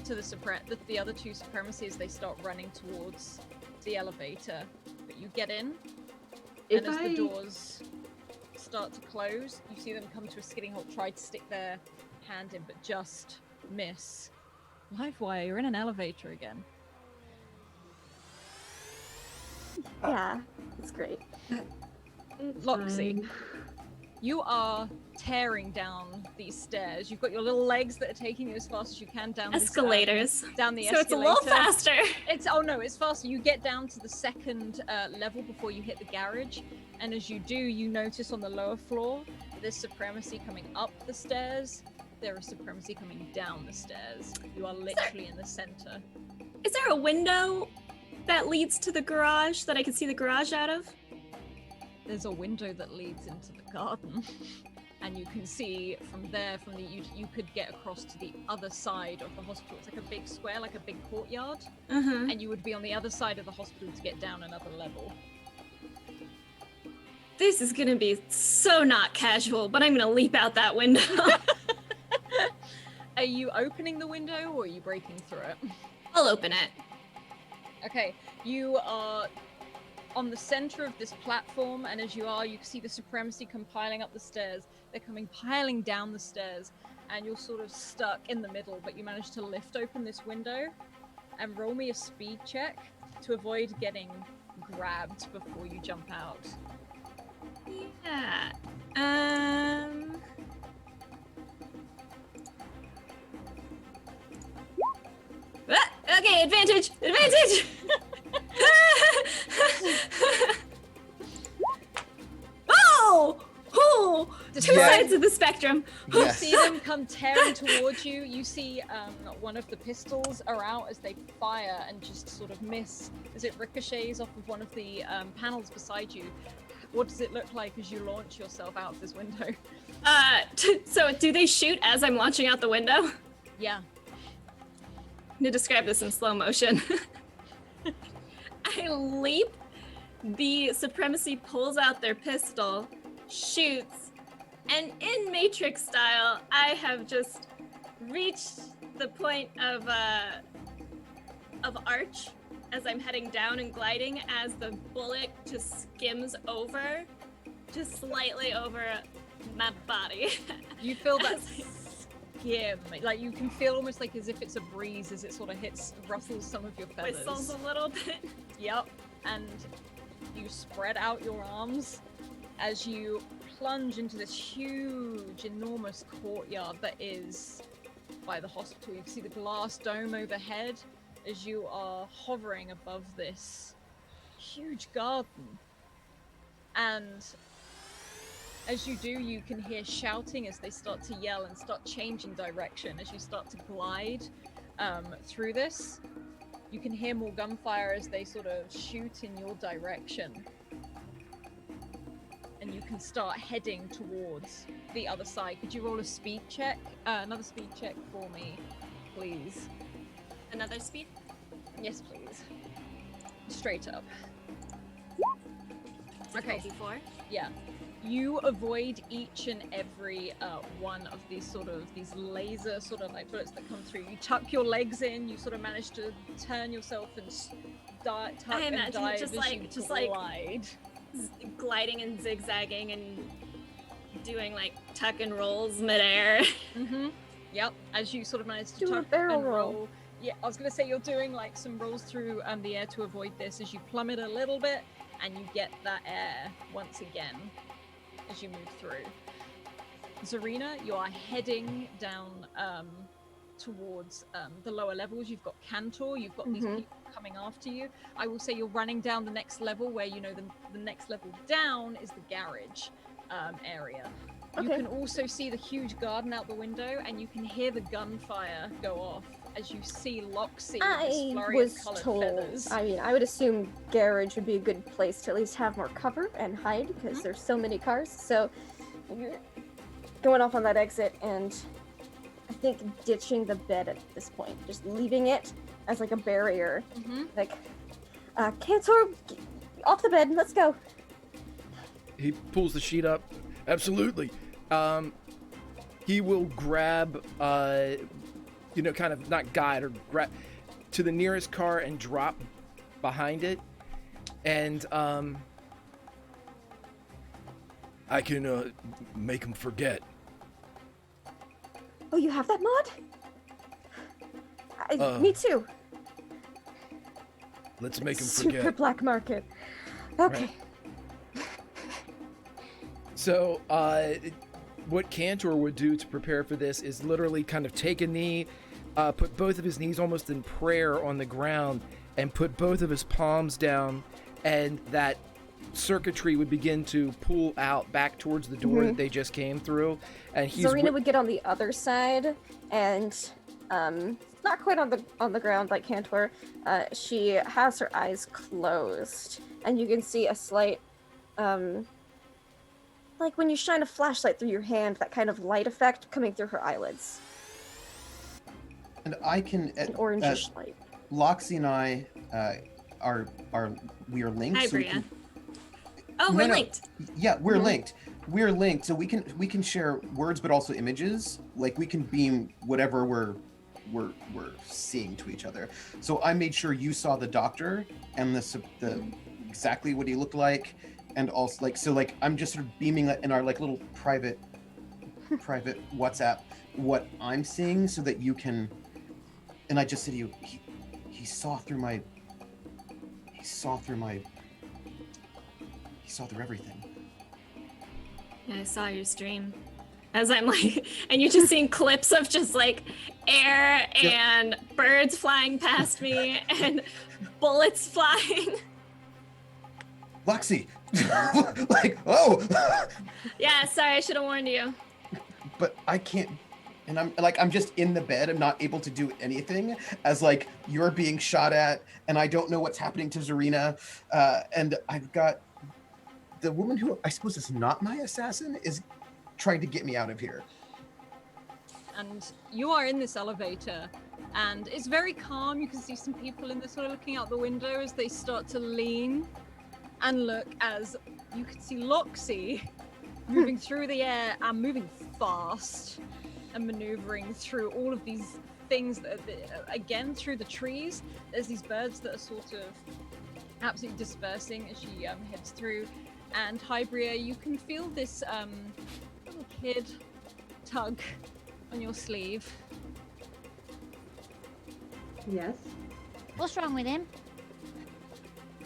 to the other two supremacies. They start running towards the elevator, but you get in, and as the doors start to close, you see them come to a skidding halt, try to stick their hand in, but just miss. Livewire, you're in an elevator again. Yeah, it's great. It's Loxy, fine. you are tearing down these stairs. You've got your little legs that are taking you as fast as you can down Escalators. down the So escalator. it's a little faster. It's faster. You get down to the second level before you hit the garage, and as you do, you notice on the lower floor there's supremacy coming up the stairs. There is supremacy coming down the stairs. You are literally in the center. Is there a window that leads to the garage that I can see the garage out of? There's a window that leads into the garden, and you can see from there, you could get across to the other side of the hospital. It's like a big square, like a big courtyard, and you would be on the other side of the hospital to get down another level. This is gonna be so not casual, but I'm gonna leap out that window. Are you opening the window or are you breaking through it? I'll open it. Okay, you are on the center of this platform, and as you can see the supremacy come piling up the stairs. They're coming piling down the stairs, and you're sort of stuck in the middle, but you manage to lift open this window and roll me a speed check to avoid getting grabbed before you jump out. Yeah. Okay, advantage! Advantage! Oh! Oh! Two Yeah. sides of the spectrum. You Yes. see them come tearing towards you. You see one of the pistols are out as they fire and just sort of miss as it ricochets off of one of the panels beside you. What does it look like as you launch yourself out of this window? So do they shoot as I'm launching out the window? Yeah. I'm gonna describe this in slow motion. I leap, the supremacy pulls out their pistol, shoots, and in Matrix style, I have just reached the point of arch as I'm heading down and gliding as the bullet just skims over, just slightly over my body. You feel that skim. Like you can feel almost like as if it's a breeze as it sort of ruffles some of your feathers. Whistles a little bit. Yep. And you spread out your arms as you plunge into this huge, enormous courtyard that is by the hospital. You can see the glass dome overhead as you are hovering above this huge garden. And as you do, you can hear shouting as they start to yell and start changing direction as you start to glide through this. You can hear more gunfire as they sort of shoot in your direction. And you can start heading towards the other side. Could you roll a speed check? Another speed check for me, please. Another speed? Yes, please. Straight up. Okay. 24. Yeah. You avoid each and every one of these laser sort of like bullets that come through. You tuck your legs in. You sort of manage to turn yourself and tuck and dive just as like you just glide. gliding and zigzagging and doing like tuck and rolls midair. Mm-hmm. Yep. As you sort of manage to Do a tuck barrel and roll. roll. Yeah, I was gonna say you're doing like some rolls through the air to avoid this as you plummet a little bit, and you get that air once again as you move through. Zarina, you are heading down towards the lower levels. You've got Cantor, you've got these people coming after you. I will say you're running down the next level where you know the next level down is the garage area. You Okay. can also see the huge garden out the window, and you can hear the gunfire go off as you see Loxy with this I flurry was of colored told. feathers. I mean, I would assume garage would be a good place to at least have more cover and hide because there's so many cars. So you're going off on that exit, and I think ditching the bed at this point, just leaving it as like a barrier. Like, Cantor, off the bed, let's go. He pulls the sheet up. Absolutely. He will grab, kind of not guide or grab to the nearest car and drop behind it. And I can make him forget. Oh, you have that mod? Me too. Let's make him Super forget. black market. Okay. Right. So, what Cantor would do to prepare for this is literally kind of take a knee, put both of his knees almost in prayer on the ground, and put both of his palms down, and that circuitry would begin to pull out back towards the door that they just came through. And Zarina would get on the other side, and not quite on the ground like Cantor. She has her eyes closed, and you can see a slight like when you shine a flashlight through your hand, that kind of light effect coming through her eyelids. And I can An orangish light. Loxy and I we are linked. Hi, so we Bria. can- Oh, we're linked. Yeah, we're linked. We're linked, so we can share words, but also images. Like we can beam whatever we're seeing to each other. So I made sure you saw the doctor and the exactly what he looked like, and also like I'm just sort of beaming in our like little private WhatsApp what I'm seeing, so that you can. And I just said to you, he saw through everything. Yeah, I saw your stream. As I'm like, and you're just seeing clips of just like air and birds flying past me and bullets flying. Loxy, like, oh. Yeah, sorry, I should have warned you. But I can't, and I'm just in the bed. I'm not able to do anything as like you're being shot at, and I don't know what's happening to Zarina, and I've got the woman who I suppose is not my assassin is trying to get me out of here. And you are in this elevator, and it's very calm. You can see some people in there sort of looking out the window as they start to lean and look, as you can see Loxy moving through the air and moving fast and maneuvering through all of these things that are, again, through the trees. There's these birds that are sort of absolutely dispersing as she heads through. And Hybria, you can feel this little kid tug on your sleeve. Yes. What's wrong with him?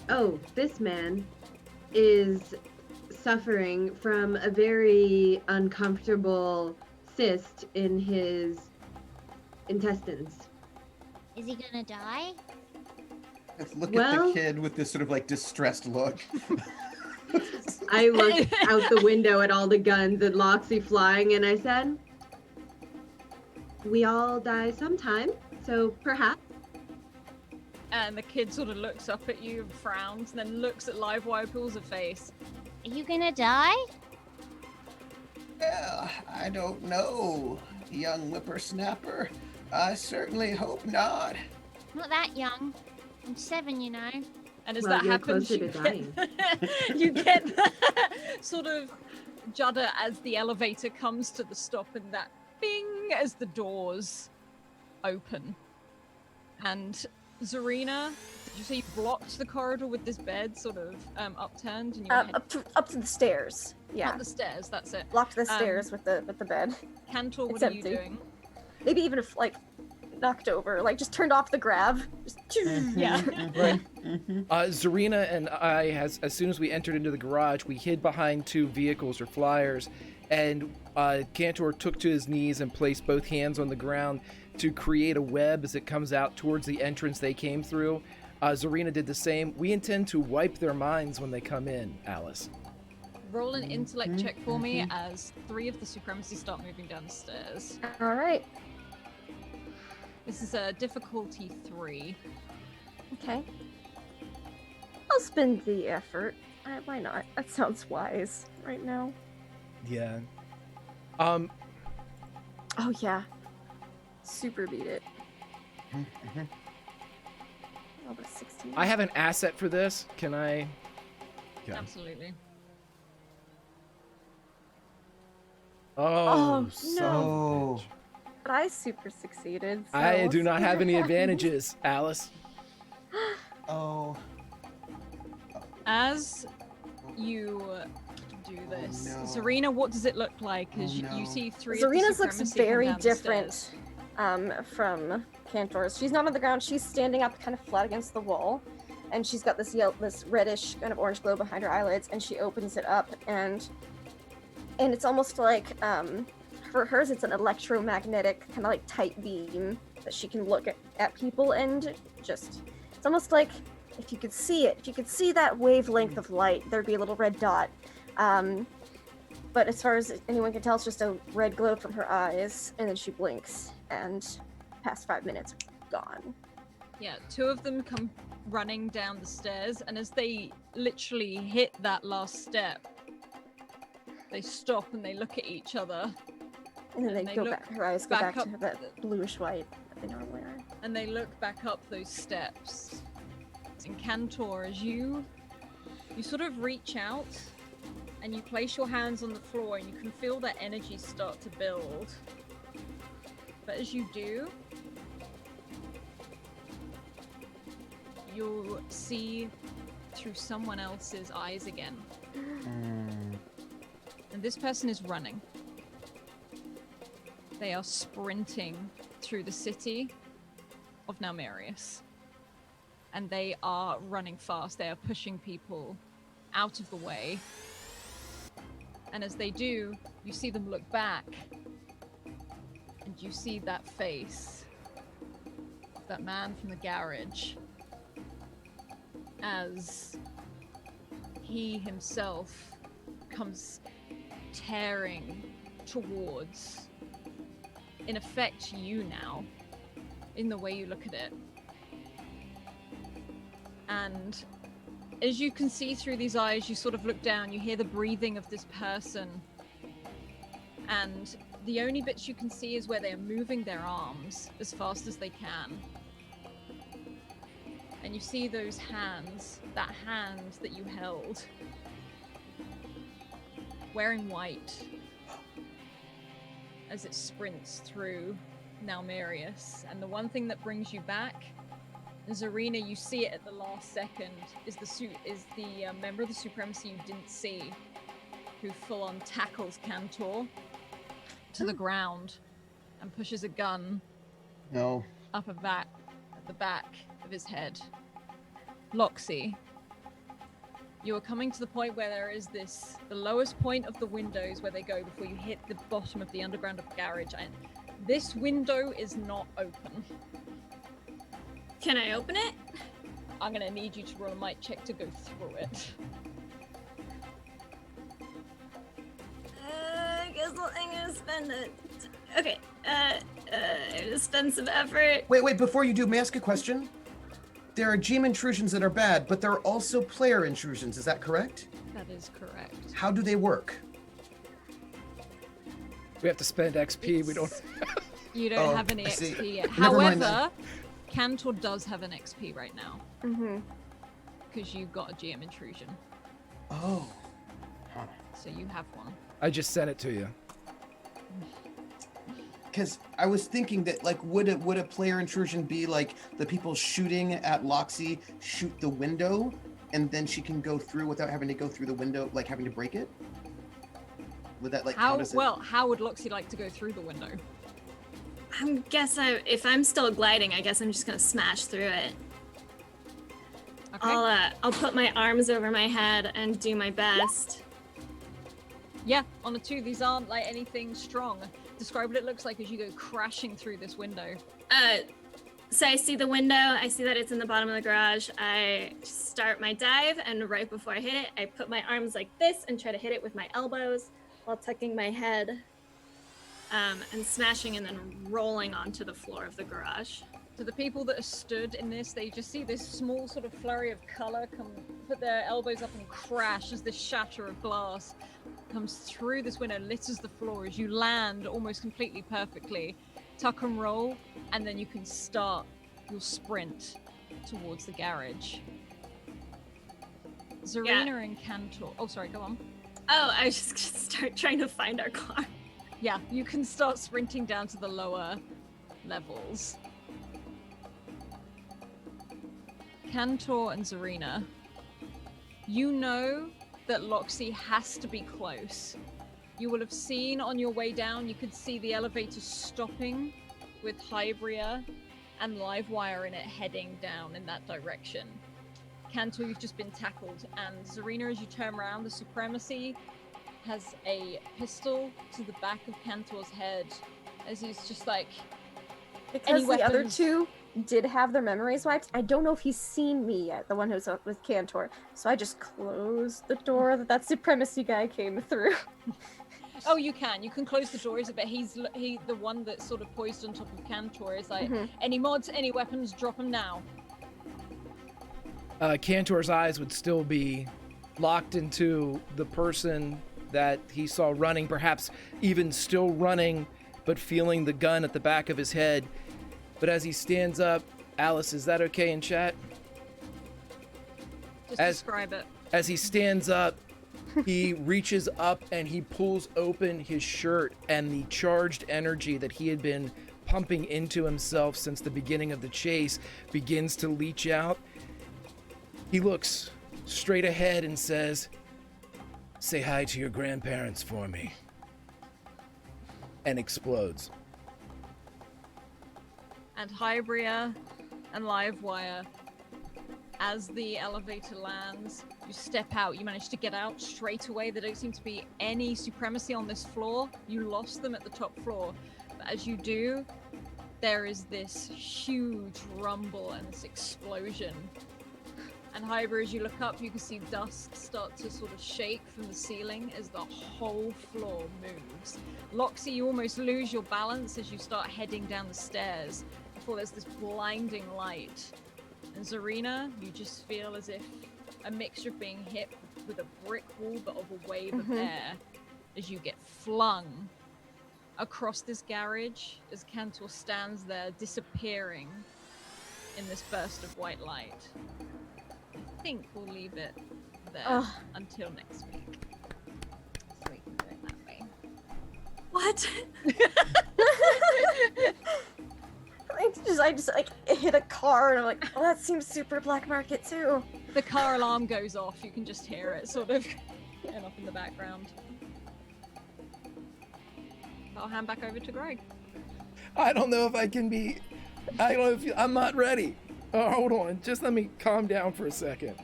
Oh, this man is suffering from a very uncomfortable cyst in his intestines. Is he gonna die? Look at Well- the kid with this sort of like distressed look. I looked out the window at all the guns and Loxy flying, and I said, "We all die sometime, so perhaps." And the kid sort of looks up at you and frowns, and then looks at Livewire, pulls a face. Are you gonna die? Well, I don't know, young whippersnapper. I certainly hope not. Not that young. I'm 7, you know. And as Well, that you're happens, closer you to get, you get that sort of judder as the elevator comes to the stop, and that bing as the doors open. And Zarina, did you say you blocked the corridor with this bed sort of upturned? And you were Up to the stairs. Yeah. up the stairs, that's it. Blocked the stairs with the bed. Cantor, what It's are you empty. doing? Maybe even if like knocked over, like just turned off the grab. Just Yeah. Right. Zarina and I, as soon as we entered into the garage, we hid behind 2 vehicles or flyers, and Cantor took to his knees and placed both hands on the ground to create a web as it comes out towards the entrance they came through. Zarina did the same. We intend to wipe their minds when they come in, Alice. Roll an intellect check for me as 3 of the supremacy start moving down the stairs. All right. This is a difficulty 3. Okay. I'll spend the effort. Why not? That sounds wise right now. Yeah. Oh yeah. Super beat it. Oh, but 16. I have an asset for this. Can I? Okay. Absolutely. Oh, no. Oh. But I super succeeded. So I do let's not see have what any happens. advantages, Alice. Oh. As you do this, no. Zarina, what does it look like? As Oh, you no. see 3 of the Zarina's looks supremacy come very down the different stairs. from Cantor's. She's not on the ground. She's standing up, kind of flat against the wall, and she's got this this reddish kind of orange glow behind her eyelids. And she opens it up, and it's almost like for hers, it's an electromagnetic kind of like tight beam that she can look at people, and just it's almost like if you could see it, if you could see that wavelength of light, there'd be a little red dot. But as far as anyone can tell, it's just a red glow from her eyes, and then she blinks, and past 5 minutes, gone. Yeah, 2 of them come running down the stairs, and as they literally hit that last step, they stop and they look at each other, And then And they they go look back, her eyes go back back to up that bluish white that they normally are. and they look back up those steps. And Cantor, as you sort of reach out and you place your hands on the floor, and you can feel that energy start to build. But as you do, you'll see through someone else's eyes again. And this person is running. They are sprinting through the city of Naumerius. And they are running fast. They are pushing people out of the way. And as they do, you see them look back. And you see that face. That man from the garage. As he himself comes tearing towards, in effect, you now, in the way you look at it. And as you can see through these eyes, you sort of look down, you hear the breathing of this person. And the only bits you can see is where they are moving their arms as fast as they can. And you see those hands, that hand that you held, wearing white, as it sprints through Naumerius. And the one thing that brings you back, Zarina, you see it at the last second, is the member of the Supremacy you didn't see, who full-on tackles Cantor to the ground and pushes a gun No. up at the back of his head. Loxy, you are coming to the point where there is the lowest point of the windows where they go before you hit the bottom of the underground of the garage, and this window is not open. Can I open it? I'm gonna need you to roll a might check to go through it. I guess I'm gonna spend it. Okay, I'm gonna spend some effort. Wait, before you do, may I ask a question? there are GM intrusions that are bad, but there are also player intrusions. Is that correct? That is correct. How do they work? We have to spend XP. We don't. You don't Oh, have any I see. XP yet. Never mind However, Cantor does have an XP right now Mm-hmm. because you got a GM intrusion, Oh. Huh. so you have one. I just sent it to you. Because I was thinking that, like, would a player intrusion be like the people shooting at Loxy shoot the window, and then she can go through without having to go through the window, like having to break it? Would that like How count as how would Loxy like to go through the window? If I'm still gliding, I guess I'm just gonna smash through it. Okay. I'll put my arms over my head and do my best. Yeah, on a 2, these aren't like anything strong. Describe what it looks like as you go crashing through this window. So I see the window, I see that it's in the bottom of the garage. I start my dive, and right before I hit it, I put my arms like this and try to hit it with my elbows while tucking my head and smashing and then rolling onto the floor of the garage. To the people that are stood in this, they just see this small sort of flurry of color come, put their elbows up and crash as this shatter of glass comes through this window, litters the floor as you land almost completely perfectly. Tuck and roll, and then you can start your sprint towards the garage. Zarina and Cantor. Oh, sorry, go on. Oh, I was just gonna start trying to find our car. Yeah, you can start sprinting down to the lower levels. Cantor and Zarina, you know that Loxy has to be close. You will have seen on your way down, you could see the elevator stopping with Hybria and Livewire in it heading down in that direction. Cantor, you've just been tackled, and Zarina, as you turn around, the Supremacy has a pistol to the back of Cantor's head as he's just like, Because Any the other weapons? two did have their memories wiped, I don't know if he's seen me yet, the one who's up with Cantor. So I just closed the door that Supremacy guy came through. oh, you can close the doors, but he the one that's sort of poised on top of Cantor is like, any mods, any weapons, drop them now. Cantor's eyes would still be locked into the person that he saw running, perhaps even still running, but feeling the gun at the back of his head. But as he stands up, Alice, is that okay in chat? Just describe it. As he stands up, he reaches up and he pulls open his shirt, and the charged energy that he had been pumping into himself since the beginning of the chase begins to leach out. He looks straight ahead and says, "Say hi to your grandparents for me," and explodes. And Hybria and Livewire, as the elevator lands, you step out. You manage to get out straight away. There don't seem to be any Supremacy on this floor. You lost them at the top floor. But as you do, there is this huge rumble and this explosion. And Hybria, as you look up, you can see dust start to sort of shake from the ceiling as the whole floor moves. Loxy, you almost lose your balance as you start heading down the stairs before there's this blinding light. And Zarina, you just feel as if a mixture of being hit with a brick wall but of a wave of air as you get flung across this garage as Cantor stands there disappearing in this burst of white light. I think we'll leave it there until next week. So we can do it that way. What? I just like hit a car and I'm like, oh, that seems super black market too. The car alarm goes off. You can just hear it sort of going off in the background. I'll hand back over to Greg. I don't know if I can be. I don't know if I'm not ready. Oh, hold on. Just let me calm down for a second.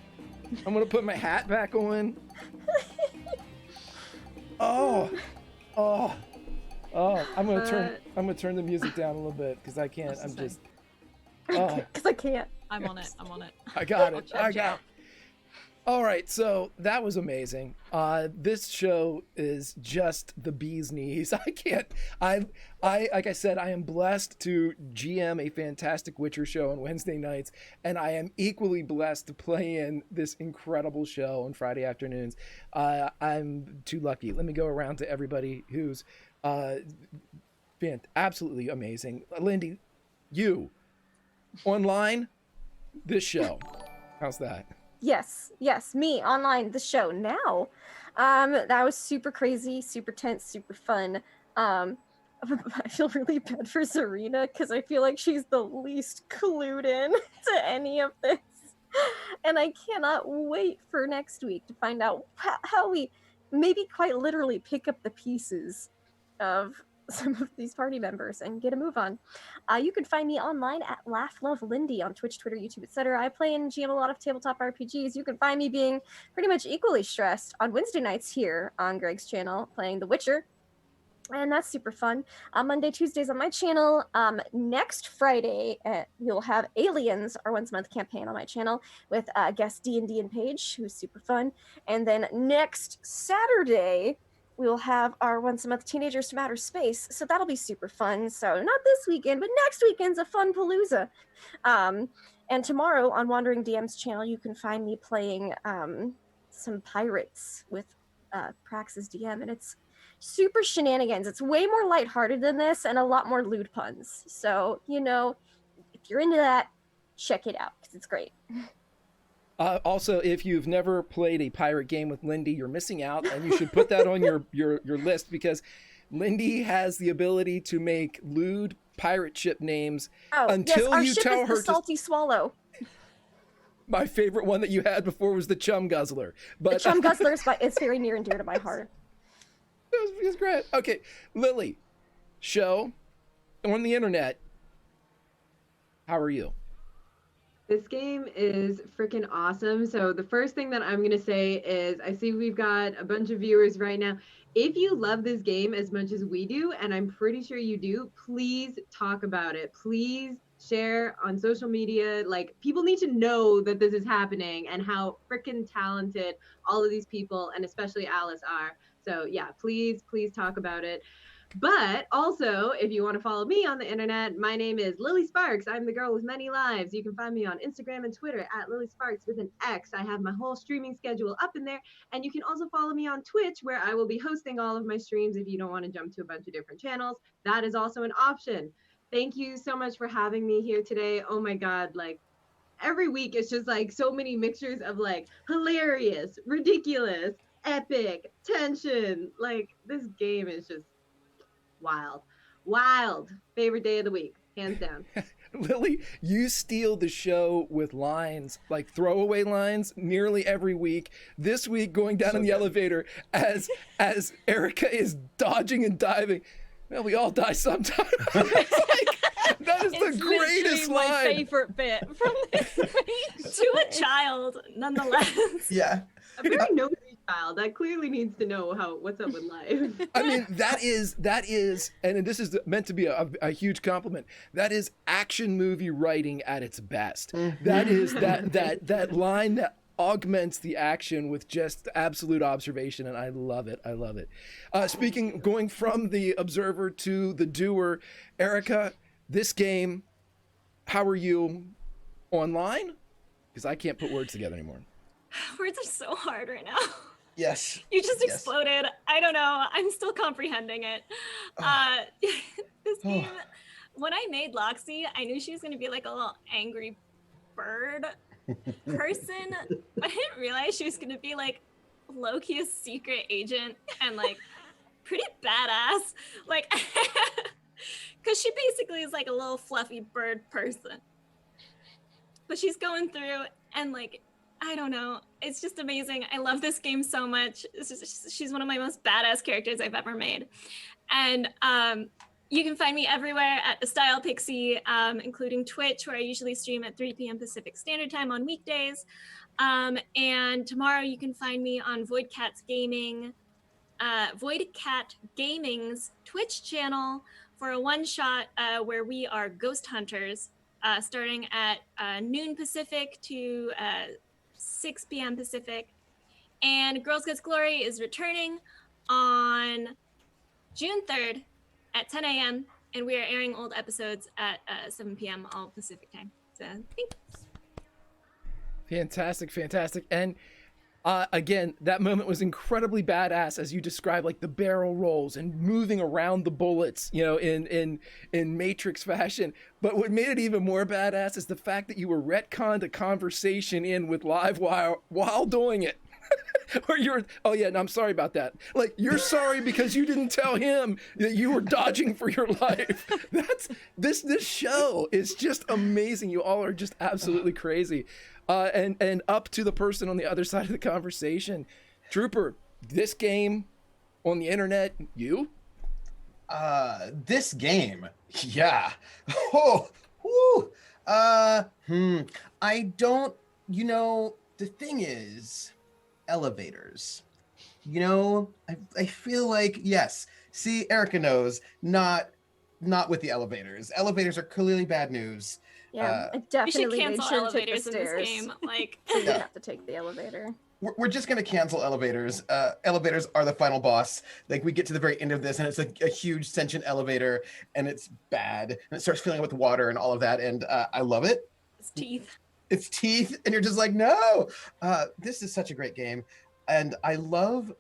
I'm gonna put my hat back on. Oh. I'm gonna turn the music down a little bit because I can't. I'm just. Because I can't. I'm on it. I got it. I'll I charge got. out. All right, so that was amazing. This show is just the bee's knees. I can't. I like I said, I am blessed to GM a fantastic Witcher show on Wednesday nights, and I am equally blessed to play in this incredible show on Friday afternoons. I'm too lucky. Let me go around to everybody who's absolutely amazing. Lindy, you online, this show. How's that? Yes, me online, the show now. That was super crazy, super tense, super fun. I feel really bad for Zarina because I feel like she's the least clued in to any of this. And I cannot wait for next week to find out how we maybe quite literally pick up the pieces of some of these party members and get a move on. You can find me online at LaughLoveLindy on Twitch, Twitter, YouTube, etc. I play and GM a lot of tabletop RPGs. You can find me being pretty much equally stressed on Wednesday nights here on Greg's channel playing The Witcher. And that's super fun. Monday, Tuesdays on my channel. Next Friday, we'll have Aliens, our once a month campaign on my channel with guest D&D and Paige, who's super fun. And then next Saturday, we'll have our once a month Teenagers from Outer Space. So that'll be super fun. So not this weekend, but next weekend's a fun palooza. And tomorrow on Wandering DM's channel, you can find me playing some pirates with Praxis DM, and it's super shenanigans. It's way more lighthearted than this and a lot more lewd puns. So, if you're into that, check it out because it's great. Also, if you've never played a pirate game with Lindy, you're missing out, and you should put that on your list because Lindy has the ability to make lewd pirate ship names until our you ship tell is her the Salty Swallow. My favorite one that you had before was the Chum Guzzler. But the Chum Guzzler is very near and dear to my heart. It was great. Okay, Lily, show on the internet. How are you? This game is freaking awesome. So the first thing that I'm going to say is I see we've got a bunch of viewers right now. If you love this game as much as we do, and I'm pretty sure you do, please talk about it. Please share on social media. Like, people need to know that this is happening and how freaking talented all of these people, and especially Alice, are. So yeah, please talk about it. But also, if you want to follow me on the internet, my name is Lily Sparks. I'm the girl with many lives. You can find me on Instagram and Twitter at Lily Sparks with an X. I have my whole streaming schedule up in there. And you can also follow me on Twitch, where I will be hosting all of my streams if you don't want to jump to a bunch of different channels. That is also an option. Thank you so much for having me here today. Oh my God, like, every week it's just like so many mixtures of like hilarious, ridiculous, epic, tension. Like, this game is just wild. Favorite day of the week, hands down. Lily, you steal the show with lines, like throwaway lines, nearly every week. This week, going down in the elevator as Erica is dodging and diving. Well, we all die sometime. That is the greatest line. My favorite bit from this week. To a child, nonetheless. Yeah. A very nosy child that clearly needs to know what's up with life. I mean, that is, and this is meant to be a huge compliment. That is action movie writing at its best. That is that line that augments the action with just absolute observation, and I love it. Going from the observer to the doer, Erica, this game, how are you online? Because I can't put words together anymore. Words are so hard right now. Yes. You just exploded. I don't know. I'm still comprehending it. This game, when I made Loxy, I knew she was going to be like a little angry bird person, but I didn't realize she was going to be like low-key a secret agent and like pretty badass. Like, because she basically is like a little fluffy bird person. But she's going through and like, I don't know. It's just amazing. I love this game so much. She's one of my most badass characters I've ever made. And you can find me everywhere at The Style Pixie, including Twitch, where I usually stream at 3 p.m. Pacific Standard Time on weekdays. And tomorrow you can find me on Voidcat Gaming's Twitch channel for a one-shot where we are ghost hunters, starting at noon Pacific to 6 p.m. Pacific. And Girls Gets Glory is returning on June 3rd at 10 a.m. And we are airing old episodes at 7 p.m. all Pacific time. So thanks. Fantastic. And again, that moment was incredibly badass as you described, like the barrel rolls and moving around the bullets, you know, in Matrix fashion. But what made it even more badass is the fact that you were retconned a conversation in with Livewire while doing it. Or you're, oh yeah, no, I'm sorry about that. Like, you're sorry because you didn't tell him that you were dodging for your life. This show is just amazing. You all are just absolutely crazy. And up to the person on the other side of the conversation, Trooper, this game on the internet, you? This game, yeah. Oh, whoo. I don't, you know, the thing is, elevators. You know, I feel like, yes. See, Erica knows, not with the elevators. Elevators are clearly bad news. Yeah, We definitely should they cancel shouldn't take the elevators in this stairs. game. Like, So you have to take the elevator. We're just gonna cancel elevators. Elevators are the final boss. Like, we get to the very end of this, and it's like a huge sentient elevator, and it's bad, and it starts filling up with water and all of that, and I love it. his teeth. It's teeth, and you're just like, no. This is such a great game, and I love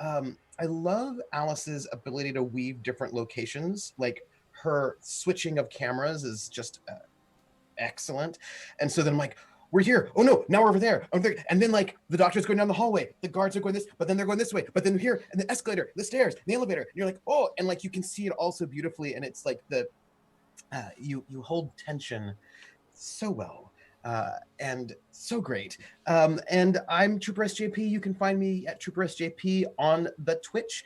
Alice's ability to weave different locations. Like, her switching of cameras is just excellent. And so then I'm like, we're here. Oh no, now we're over there. And then like the doctor's going down the hallway. The guards are going this, but then they're going this way. But then here, and the escalator, the stairs, the elevator. And you're like, oh, and like you can see it all so beautifully. And it's like you hold tension so well. And so great. And I'm Trooper SJP. You can find me at Trooper SJP on the Twitch.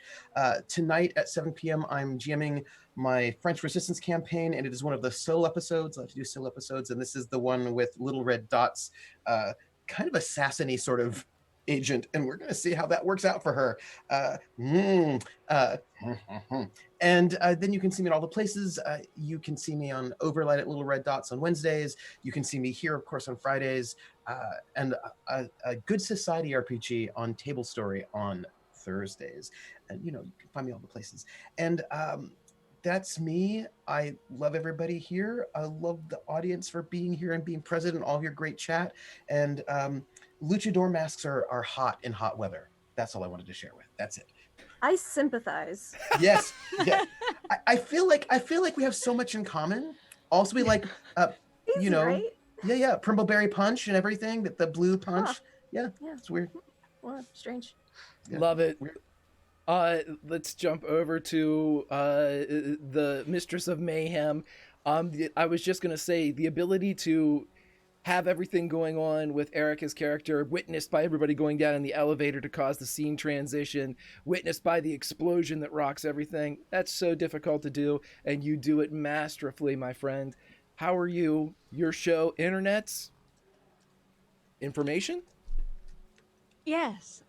Tonight at 7 p.m. I'm GMing my French Resistance campaign, and it is one of the solo episodes. I like to do solo episodes, and this is the one with Little Red Dots, kind of assassiny sort of agent, and we're going to see how that works out for her. And then you can see me in all the places. You can see me on Overlight at Little Red Dots on Wednesdays. You can see me here, of course, on Fridays, and a Good Society RPG on Table Story on Thursdays. And, you know, you can find me all the places. And that's me. I love everybody here. I love the audience for being here and being present and all your great chat. And luchador masks are hot in hot weather. That's all I wanted to share with. That's it. I sympathize. Yes. Yeah. I feel like we have so much in common. Also, we like, Easy, you know, right? yeah, Primbleberry Punch and everything. The blue punch. Huh. Yeah, Yeah. it's weird. Well, strange. Yeah. Love it. Weird. Let's jump over to the Mistress of Mayhem. I was just gonna say the ability to have everything going on with Erica's character, witnessed by everybody going down in the elevator to cause the scene transition, witnessed by the explosion that rocks everything. That's so difficult to do, and you do it masterfully, my friend. How are you? Your show, internets? Information? Yes.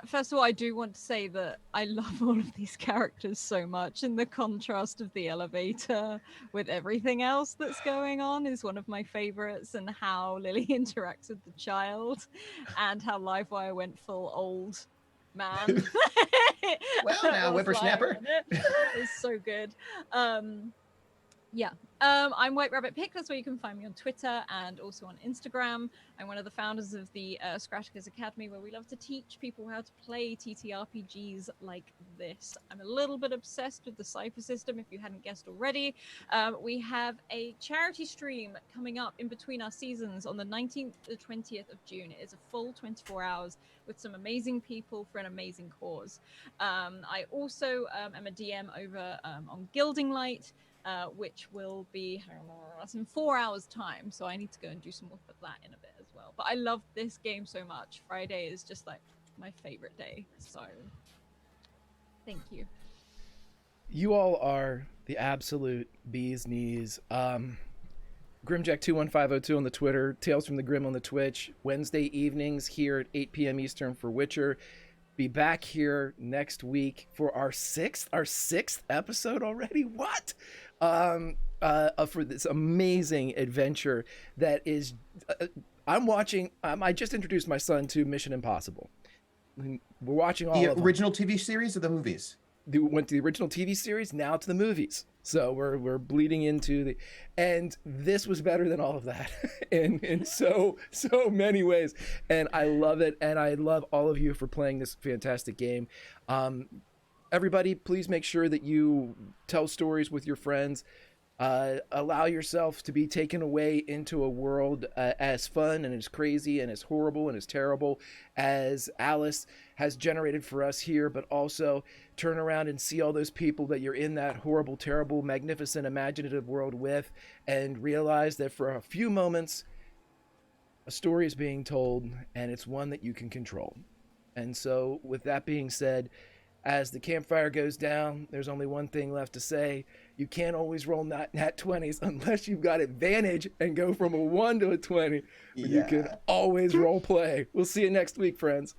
First of all, I do want to say that I love all of these characters so much, and the contrast of the elevator with everything else that's going on is one of my favorites, and how Lily interacts with the child, and how Livewire went full old man. Well, now, whippersnapper. It's so good. Yeah. I'm White Rabbit Pick. That's where you can find me on Twitter and also on Instagram. I'm one of the founders of the Scratchers Academy, where we love to teach people how to play TTRPGs like this. I'm a little bit obsessed with the Cypher system, if you hadn't guessed already. We have a charity stream coming up in between our seasons on the 19th to 20th of June. It is a full 24 hours with some amazing people for an amazing cause. I also am a DM over on Gilding Light, which will be in 4 hours time, so I need to go and do some more of that in a bit as well. But I love this game so much. Friday is just like my favorite day, so thank you. You all are the absolute bee's knees. Grimjack21502 on the Twitter, Tales from the Grim on the Twitch, Wednesday evenings here at 8 p.m. Eastern for Witcher. Be back here next week for our sixth episode already. What? For this amazing adventure that is I'm watching. I just introduced my son to Mission Impossible. We're watching all The of them. original TV series or the movies? Went to the original TV series, now to the movies. So we're bleeding into the, and this was better than all of that in so many ways. And I love it, and I love all of you for playing this fantastic game. Everybody, please make sure that you tell stories with your friends. Allow yourself to be taken away into a world as fun and as crazy and as horrible and as terrible as Alice has generated for us here, but also turn around and see all those people that you're in that horrible, terrible, magnificent, imaginative world with, and realize that for a few moments, a story is being told, and it's one that you can control. And so, with that being said, as the campfire goes down, there's only one thing left to say. You can't always roll nat 20s unless you've got advantage and go from a 1 to a 20. But you can always role play. We'll see you next week, friends.